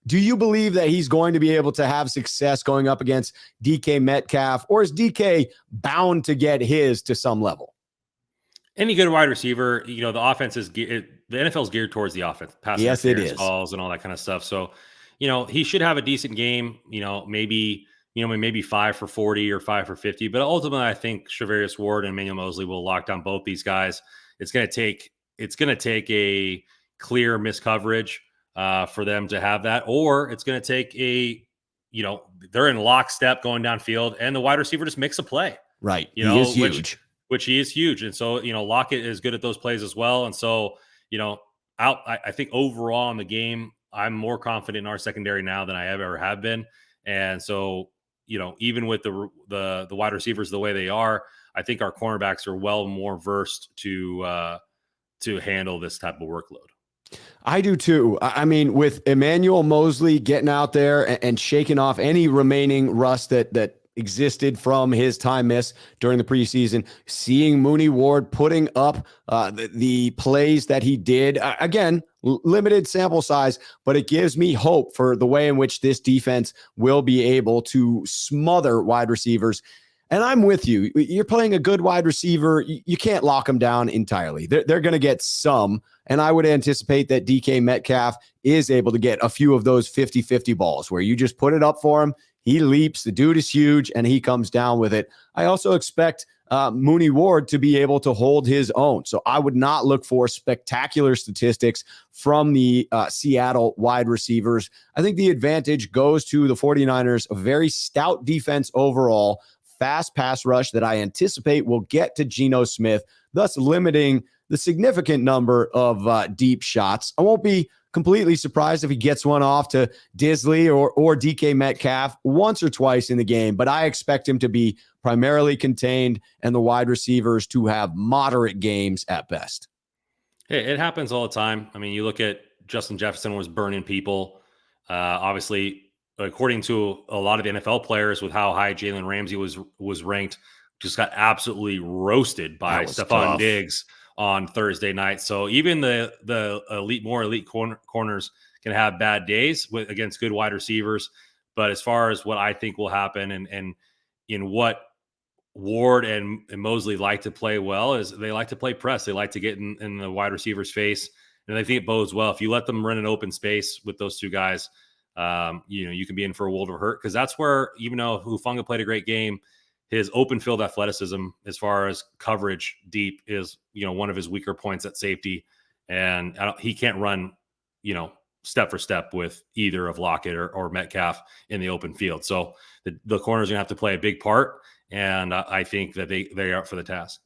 Do you believe that he's going to be able to have success going up against DK Metcalf, or is DK bound to get his to some level? Any good wide receiver, the offense is the NFL is geared towards the offense, pass interference calls and all that kind of stuff. So, he should have a decent game, maybe 5 for 40 or 5 for 50. But ultimately, I think Charvarius Ward and Emmanuel Mosley will lock down both these guys. It's going to take a clear miscoverage for them to have that, or it's going to take they're in lockstep going downfield and the wide receiver just makes a play. Right. He is huge. Which he is huge. And so, Lockett is good at those plays as well. And so, I think overall in the game, I'm more confident in our secondary now than I ever have been. And so, even with the wide receivers the way they are, I think our cornerbacks are well more versed to handle this type of workload. I do too. I mean, with Emmanuel Mosley getting out there and shaking off any remaining rust that existed from his time miss during the preseason, seeing Mooney Ward putting up the plays that he did, again, limited sample size, but it gives me hope for the way in which this defense will be able to smother wide receivers. And I'm with you. You're playing a good wide receiver. You can't lock them down entirely. They're going to get some. And I would anticipate that DK Metcalf is able to get a few of those 50-50 balls where you just put it up for him. He leaps. The dude is huge, and he comes down with it. I also expect Mooney Ward to be able to hold his own. So I would not look for spectacular statistics from the Seattle wide receivers. I think the advantage goes to the 49ers, a very stout defense overall, fast pass rush that I anticipate will get to Geno Smith, thus limiting the significant number of deep shots. I won't be completely surprised if he gets one off to Disley or DK Metcalf once or twice in the game, but I expect him to be primarily contained and the wide receivers to have moderate games at best. Hey, it happens all the time. I mean, you look at Justin Jefferson was burning people. Obviously, according to a lot of the NFL players, with how high Jalen Ramsey was ranked, just got absolutely roasted by Stephon Diggs on Thursday night. So even the more elite corners can have bad days against good wide receivers. But as far as what I think will happen and in what Ward and Mosley like to play well is they like to play press. They like to get in the wide receiver's face. And I think it bodes well. If you let them run an open space with those two guys, you can be in for a world of hurt, because that's where, even though Hufanga played a great game, his open field athleticism as far as coverage deep is, one of his weaker points at safety. And he can't run, step for step with either of Lockett or Metcalf in the open field. So the corner's going to have to play a big part. And I think that they are up for the task.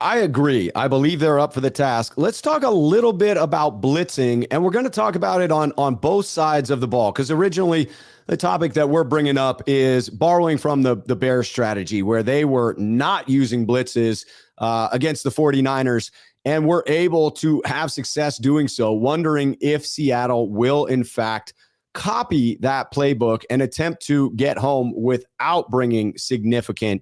I agree. I believe they're up for the task. Let's talk a little bit about blitzing, and we're going to talk about it on both sides of the ball, because originally the topic that we're bringing up is borrowing from the Bears strategy, where they were not using blitzes against the 49ers and were able to have success doing so, wondering if Seattle will, in fact, copy that playbook and attempt to get home without bringing significant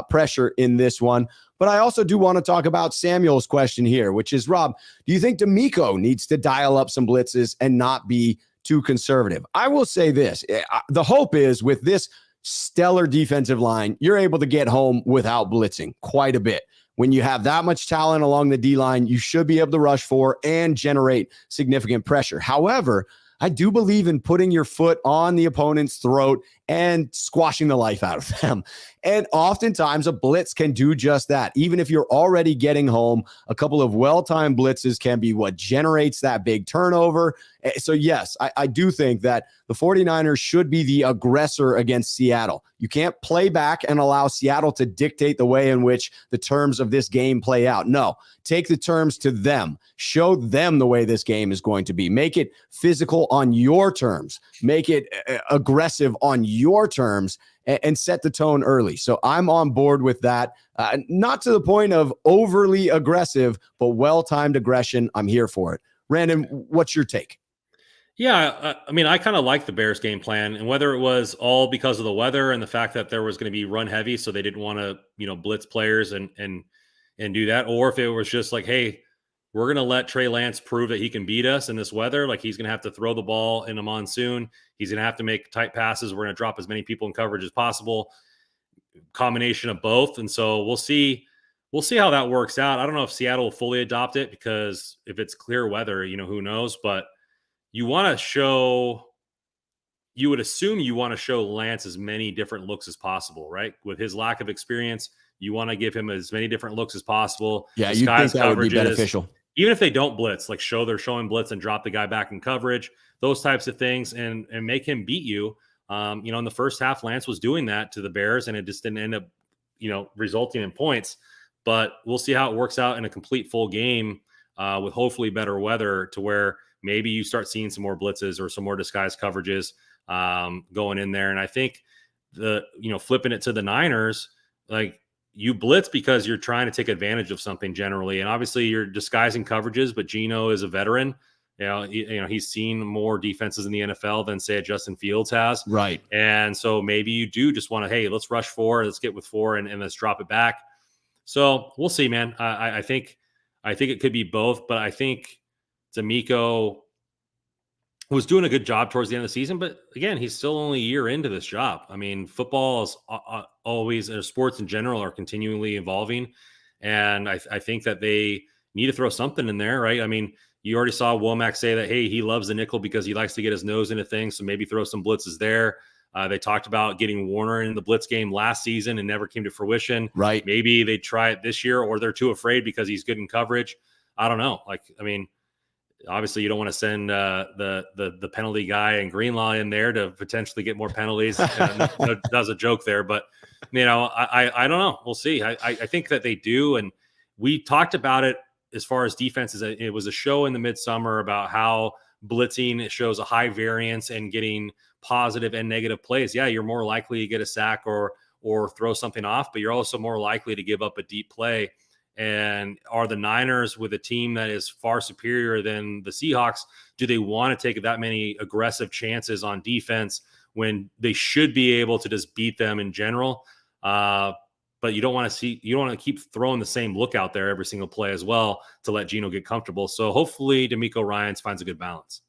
pressure in this one. But I also do want to talk about Samuel's question here, which is, Rob, do you think D'Amico needs to dial up some blitzes and not be too conservative? I will say this. The hope is with this stellar defensive line, you're able to get home without blitzing quite a bit. When you have that much talent along the D-line, you should be able to rush for and generate significant pressure. However, I do believe in putting your foot on the opponent's throat and squashing the life out of them. And oftentimes a blitz can do just that. Even if you're already getting home, a couple of well-timed blitzes can be what generates that big turnover. So yes, I do think that the 49ers should be the aggressor against Seattle. You can't play back and allow Seattle to dictate the way in which the terms of this game play out. No, take the terms to them. Show them the way this game is going to be. Make it physical on your terms. Make it aggressive on your terms, and set the tone early. So I'm on board with that. Not to the point of overly aggressive, but well-timed aggression. I'm here for it. Randon, what's your take? Yeah, I mean, I kind of like the Bears game plan, and whether it was all because of the weather and the fact that there was going to be run heavy, so they didn't want to, blitz players and do that, or if it was just like, hey, we're going to let Trey Lance prove that he can beat us in this weather. Like, he's going to have to throw the ball in a monsoon. He's going to have to make tight passes. We're going to drop as many people in coverage as possible. Combination of both. And so we'll see how that works out. I don't know if Seattle will fully adopt it, because if it's clear weather, who knows, but you would assume you want to show Lance as many different looks as possible, right? With his lack of experience, you want to give him as many different looks as possible. Yeah, you think that would be beneficial. Even if they don't blitz, like they're showing blitz and drop the guy back in coverage, those types of things, and make him beat you. In the first half, Lance was doing that to the Bears, and it just didn't end up, resulting in points. But we'll see how it works out in a complete full game. with hopefully better weather, to where maybe you start seeing some more blitzes or some more disguised coverages going in there. And I think flipping it to the Niners, like, you blitz because you're trying to take advantage of something generally. And obviously you're disguising coverages, but Geno is a veteran. He's seen more defenses in the NFL than, say, Justin Fields has. Right. And so maybe you do just want to, hey, let's rush 4, let's get with 4 and let's drop it back. So we'll see, man. I think it could be both, but I think DeMeco was doing a good job towards the end of the season. But again, he's still only a year into this job. I mean, football is always, sports in general are continually evolving. And I think that they need to throw something in there, right? I mean, you already saw Womack say that, hey, he loves the nickel because he likes to get his nose into things. So maybe throw some blitzes there. They talked about getting Warner in the blitz game last season and never came to fruition. Right. Maybe they try it this year, or they're too afraid because he's good in coverage. I don't know. Obviously you don't want to send the penalty guy and Greenlaw in there to potentially get more penalties. That's a joke there, but I don't know. We'll see. I think that they do. And we talked about it as far as defenses. It was a show in the midsummer about how blitzing, it shows a high variance and getting positive and negative plays. Yeah, you're more likely to get a sack or throw something off, but you're also more likely to give up a deep play. And are the Niners, with a team that is far superior than the Seahawks, do they want to take that many aggressive chances on defense when they should be able to just beat them in general? But you don't want to keep throwing the same look out there every single play as well to let Geno get comfortable. So hopefully DeMeco Ryans finds a good balance.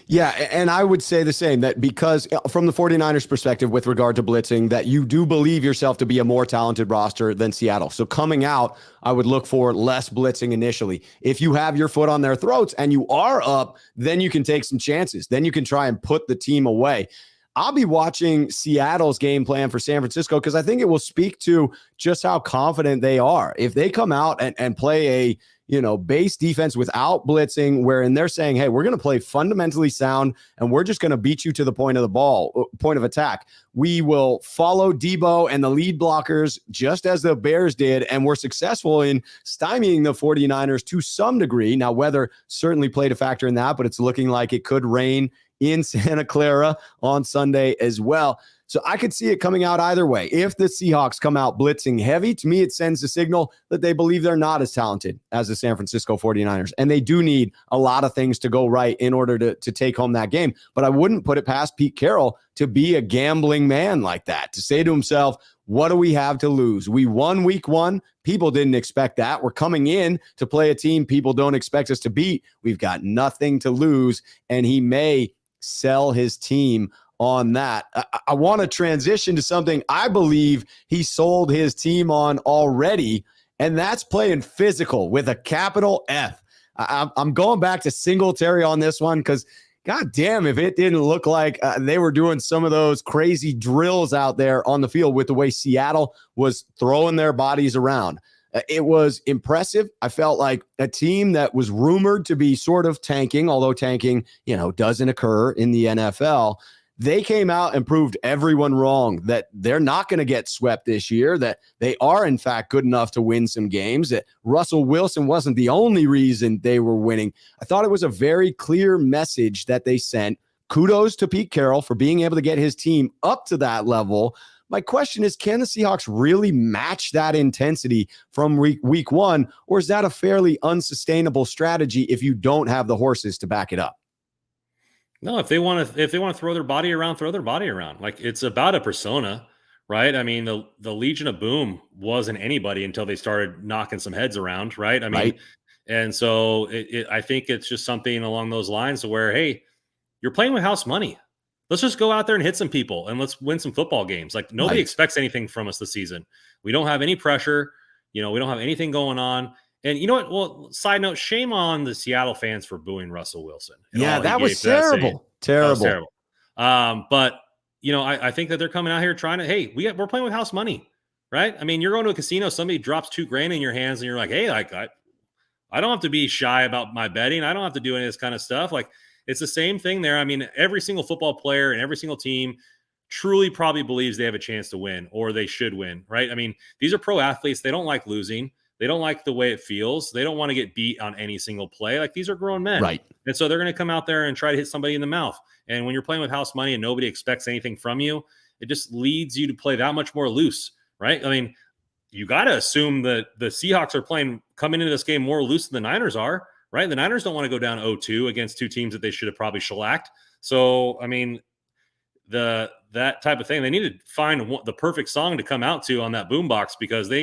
Yeah, and I would say the same, that because from the 49ers perspective with regard to blitzing, that you do believe yourself to be a more talented roster than Seattle. So coming out, I would look for less blitzing initially. If you have your foot on their throats and you are up, then you can take some chances. Then you can try and put the team away. I'll be watching Seattle's game plan for San Francisco because I think it will speak to just how confident they are. If they come out and play a base defense without blitzing, wherein they're saying, hey, we're going to play fundamentally sound and we're just going to beat you to the point of attack. We will follow Debo and the lead blockers just as the Bears did, and we're successful in stymieing the 49ers to some degree. Now, weather certainly played a factor in that, but it's looking like it could rain in Santa Clara on Sunday as well. So I could see it coming out either way. If the Seahawks come out blitzing heavy, to me, it sends a signal that they believe they're not as talented as the San Francisco 49ers. And they do need a lot of things to go right in order to take home that game. But I wouldn't put it past Pete Carroll to be a gambling man like that, to say to himself, what do we have to lose? We won week 1. People didn't expect that. We're coming in to play a team people don't expect us to beat. We've got nothing to lose. And he may sell his team on that. I want to transition to something I believe he sold his team on already, and that's playing physical with a capital F. I'm going back to Singletary on this one because, God damn, if it didn't look like they were doing some of those crazy drills out there on the field with the way Seattle was throwing their bodies around. It was impressive. I felt like a team that was rumored to be sort of tanking, although tanking, doesn't occur in the NFL. They came out and proved everyone wrong, that they're not going to get swept this year, that they are, in fact, good enough to win some games, that Russell Wilson wasn't the only reason they were winning. I thought it was a very clear message that they sent. Kudos to Pete Carroll for being able to get his team up to that level. My question is, can the Seahawks really match that intensity from week 1, or is that a fairly unsustainable strategy if you don't have the horses to back it up? No, if they want to throw their body around, throw their body around. Like, it's about a persona, right? I mean, the Legion of Boom wasn't anybody until they started knocking some heads around, right? I mean, right. And so I think it's just something along those lines where, hey, you're playing with house money. Let's just go out there and hit some people and let's win some football games. Like, nobody expects anything from us this season. We don't have any pressure. We don't have anything going on. And you know what? Well, side note, shame on the Seattle fans for booing Russell Wilson. Yeah, that was terrible. Terrible. But, I think that they're coming out here trying to, hey, we're playing with house money, right? I mean, you're going to a casino, somebody drops $2,000 in your hands and you're like, hey, I don't have to be shy about my betting. I don't have to do any of this kind of stuff. Like, it's the same thing there. I mean, every single football player and every single team truly probably believes they have a chance to win or they should win, right? I mean, these are pro athletes. They don't like losing. They don't like the way it feels. They don't want to get beat on any single play. Like, these are grown men. Right. And so they're going to come out there and try to hit somebody in the mouth. And when you're playing with house money and nobody expects anything from you, it just leads you to play that much more loose, right? I mean, you got to assume that the Seahawks are coming into this game more loose than the Niners are, right? The Niners don't want to go down 0-2 against two teams that they should have probably shellacked. So, I mean, that type of thing, they need to find the perfect song to come out to on that boombox, because they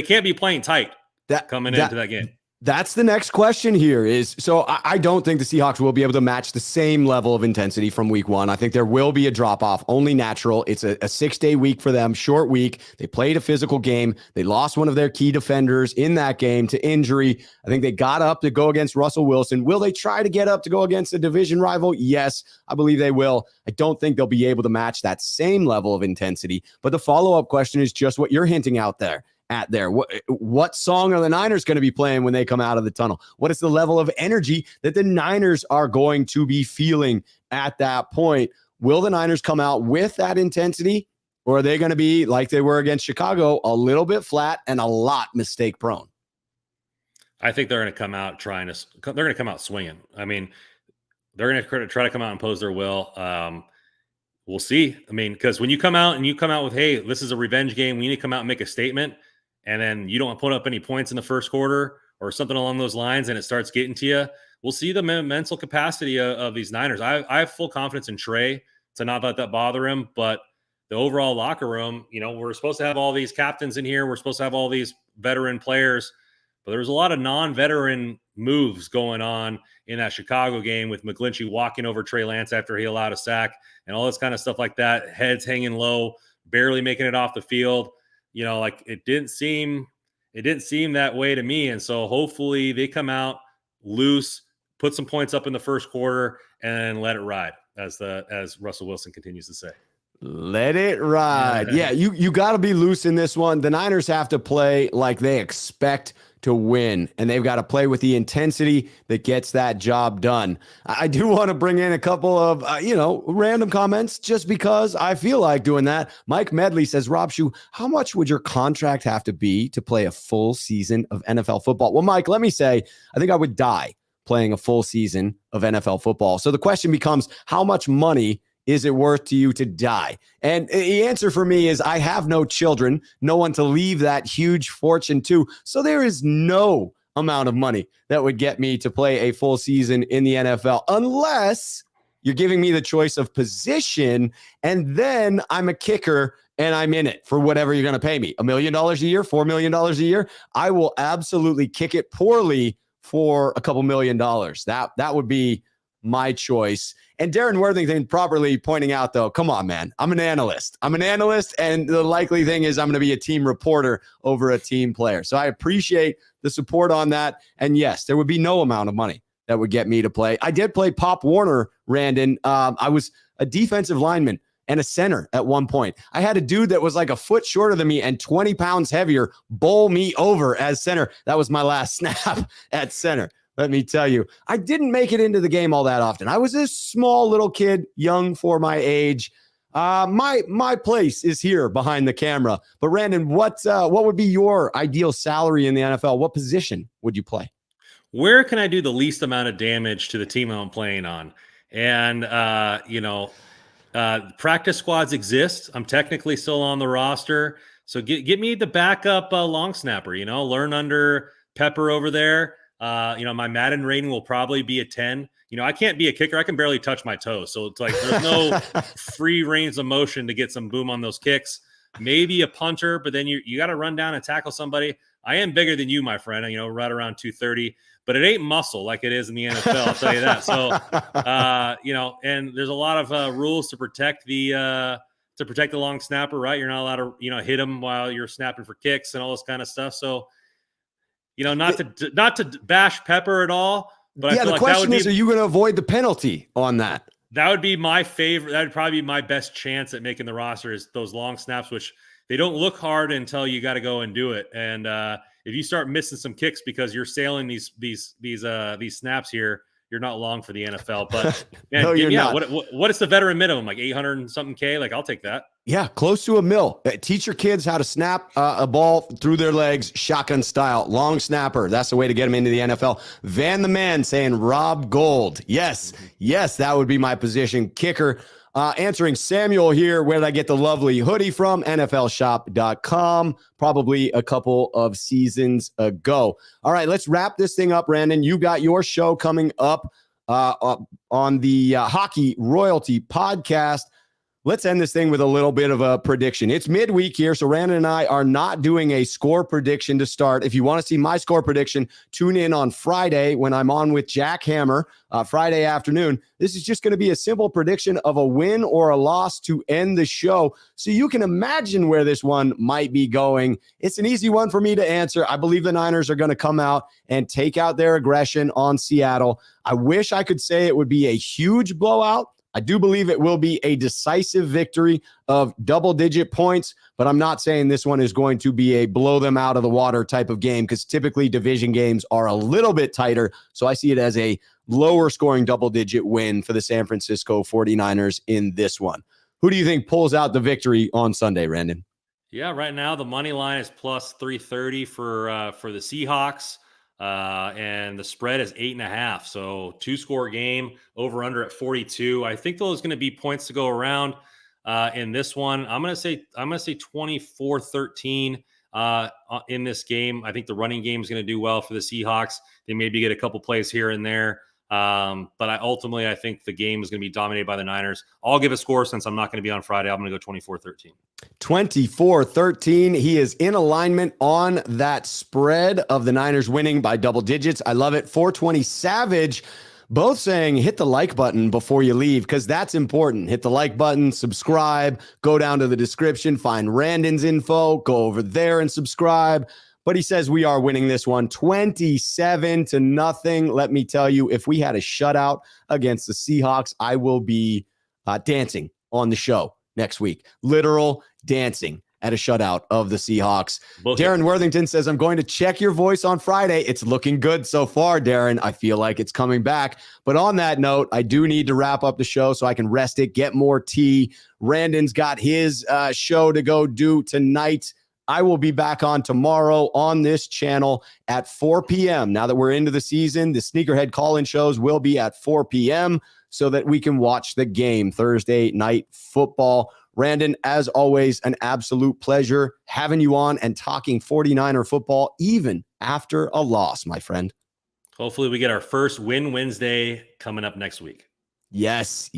can't be playing tight coming into that game. That's the next question here is, so I don't think the Seahawks will be able to match the same level of intensity from week one. I think there will be a drop off, only natural. It's a 6-day week for them, short week. They played a physical game. They lost one of their key defenders in that game to injury. I think they got up to go against Russell Wilson. Will they try to get up to go against a division rival? Yes, I believe they will. I don't think they'll be able to match that same level of intensity. But the follow-up question is just what you're hinting out there. What song are the Niners going to be playing when they come out of the tunnel? What is the level of energy that the Niners are going to be feeling at that point? Will the Niners come out with that intensity, or are they going to be like they were against Chicago, a little bit flat and a lot mistake prone? I think they're going to come out they're going to come out swinging. I mean, they're going to try to come out and impose their will. We'll see. I mean, because when you come out with, hey, this is a revenge game, we need to come out and make a statement, and then you don't put up any points in the first quarter or something along those lines, and it starts getting to you, we'll see the mental capacity of these Niners. I have full confidence in Trey to not let that bother him, but the overall locker room, we're supposed to have all these captains in here. We're supposed to have all these veteran players, but there was a lot of non-veteran moves going on in that Chicago game, with McGlinchey walking over Trey Lance after he allowed a sack and all this kind of stuff like that, heads hanging low, barely making it off the field. Like, it didn't seem that way to me. And so hopefully they come out loose, put some points up in the first quarter, and let it ride, as Russell Wilson continues to say. Let it ride. Yeah, you got to be loose in this one. The Niners have to play like they expect to win, and they've got to play with the intensity that gets that job done. I do want to bring in a couple of, random comments just because I feel like doing that. Mike Medley says, Rob Schuh, how much would your contract have to be to play a full season of NFL football? Well, Mike, let me say, I think I would die playing a full season of NFL football. So the question becomes, how much money is it worth to you to die? And the answer for me is, I have no children, no one to leave that huge fortune to. So there is no amount of money that would get me to play a full season in the NFL, unless you're giving me the choice of position, and then I'm a kicker and I'm in it for whatever you're going to pay me. $1 million a year, $4 million a year. I will absolutely kick it poorly for a couple $1 million. That would be my choice. And Darren Worthington properly pointing out, though, come on, man, I'm an analyst, and the likely thing is I'm going to be a team reporter over a team player. So I appreciate the support on that. And yes, there would be no amount of money that would get me to play. I did play Pop Warner, Randon. I was a defensive lineman and a center at one point. I had a dude that was like a foot shorter than me and 20 pounds heavier bowl me over as center. That was my last snap at center. Let me tell you, I didn't make it into the game all that often. I was a small little kid, young for my age. My place is here behind the camera. But Randon, what would be your ideal salary in the NFL? What position would you play? Where can I do the least amount of damage to the team I'm playing on? And practice squads exist. I'm technically still on the roster, so get me the backup long snapper. Learn under Pepper over there. My Madden rating will probably be a 10. I can't be a kicker. I can barely touch my toes. So it's like, there's no free range of motion to get some boom on those kicks. Maybe a punter, but then you got to run down and tackle somebody. I am bigger than you, my friend, right around 230, but it ain't muscle like it is in the NFL. I'll tell you that. So, and there's a lot of rules to protect the long snapper, right? You're not allowed to, hit him while you're snapping for kicks and all this kind of stuff. So, not to bash Pepper at all, but I feel like question is, are you going to avoid the penalty on that? That would be my favorite. That would probably be my best chance at making the roster, is those long snaps, which they don't look hard until you got to go and do it. And if you start missing some kicks because you're sailing these snaps here, you're not long for the NFL. But man, No, you're not. What is the veteran minimum? Like 800 and something K? Like, I'll take that. Yeah, close to $1 million. Teach your kids how to snap a ball through their legs, shotgun style, long snapper. That's the way to get them into the NFL. Van the Man saying Rob Gold. Yes, that would be my position. Kicker. Answering Samuel here, where did I get the lovely hoodie from? NFLshop.com, probably a couple of seasons ago. All right, let's wrap this thing up, Randon. You got your show coming up on the Hockey Royalty Podcast. Let's end this thing with a little bit of a prediction. It's midweek here, so Randon and I are not doing a score prediction to start. If you want to see my score prediction, tune in on Friday when I'm on with Jack Hammer, Friday afternoon. This is just going to be a simple prediction of a win or a loss to end the show, so you can imagine where this one might be going. It's an easy one for me to answer. I believe the Niners are going to come out and take out their aggression on Seattle. I wish I could say it would be a huge blowout. I do believe it will be a decisive victory of double-digit points, but I'm not saying this one is going to be a blow them out of the water type of game, because typically division games are a little bit tighter. So I see it as a lower scoring double-digit win for the San Francisco 49ers in this one. Who do you think pulls out the victory on Sunday, Randon? Yeah, right now the money line is plus 330 for the Seahawks. And the spread is 8.5. So 2-score game, over under at 42. I think there's going to be points to go around in this one. I'm going to say 24-13 in this game. I think the running game is going to do well for the Seahawks. They maybe get a couple plays here and there. But I think the game is going to be dominated by the Niners. I'll give a score since I'm not going to be on Friday. I'm going to go 24-13. 24-13. He is in alignment on that spread of the Niners winning by double digits. I love it. 420 Savage, both saying hit the like button before you leave, because that's important. Hit the like button, subscribe, go down to the description, find Randon's info, go over there and subscribe. But he says we are winning this one 27-0. Let me tell you, if we had a shutout against the Seahawks, I will be dancing on the show next week. Literal dancing at a shutout of the Seahawks. Darren Worthington says, I'm going to check your voice on Friday. It's looking good so far, Darren. I feel like it's coming back. But on that note, I do need to wrap up the show so I can rest it, get more tea. Randon's got his show to go do tonight. I will be back on tomorrow on this channel at 4 p.m. Now that we're into the season, the Sneakerhead call-in shows will be at 4 p.m. so that we can watch the game, Thursday Night Football. Randon, as always, an absolute pleasure having you on and talking 49er football, even after a loss, my friend. Hopefully we get our first Win Wednesday coming up next week. Yes,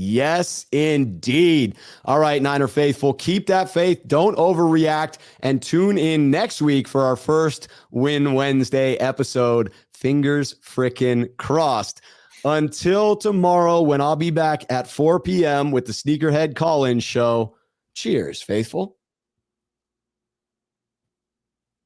indeed. All right, Niner faithful, keep that faith. Don't overreact, and tune in next week for our first Win Wednesday episode. Fingers frickin' crossed. Until tomorrow, when I'll be back at 4 p.m. with the Sneakerhead call-in show. Cheers, faithful.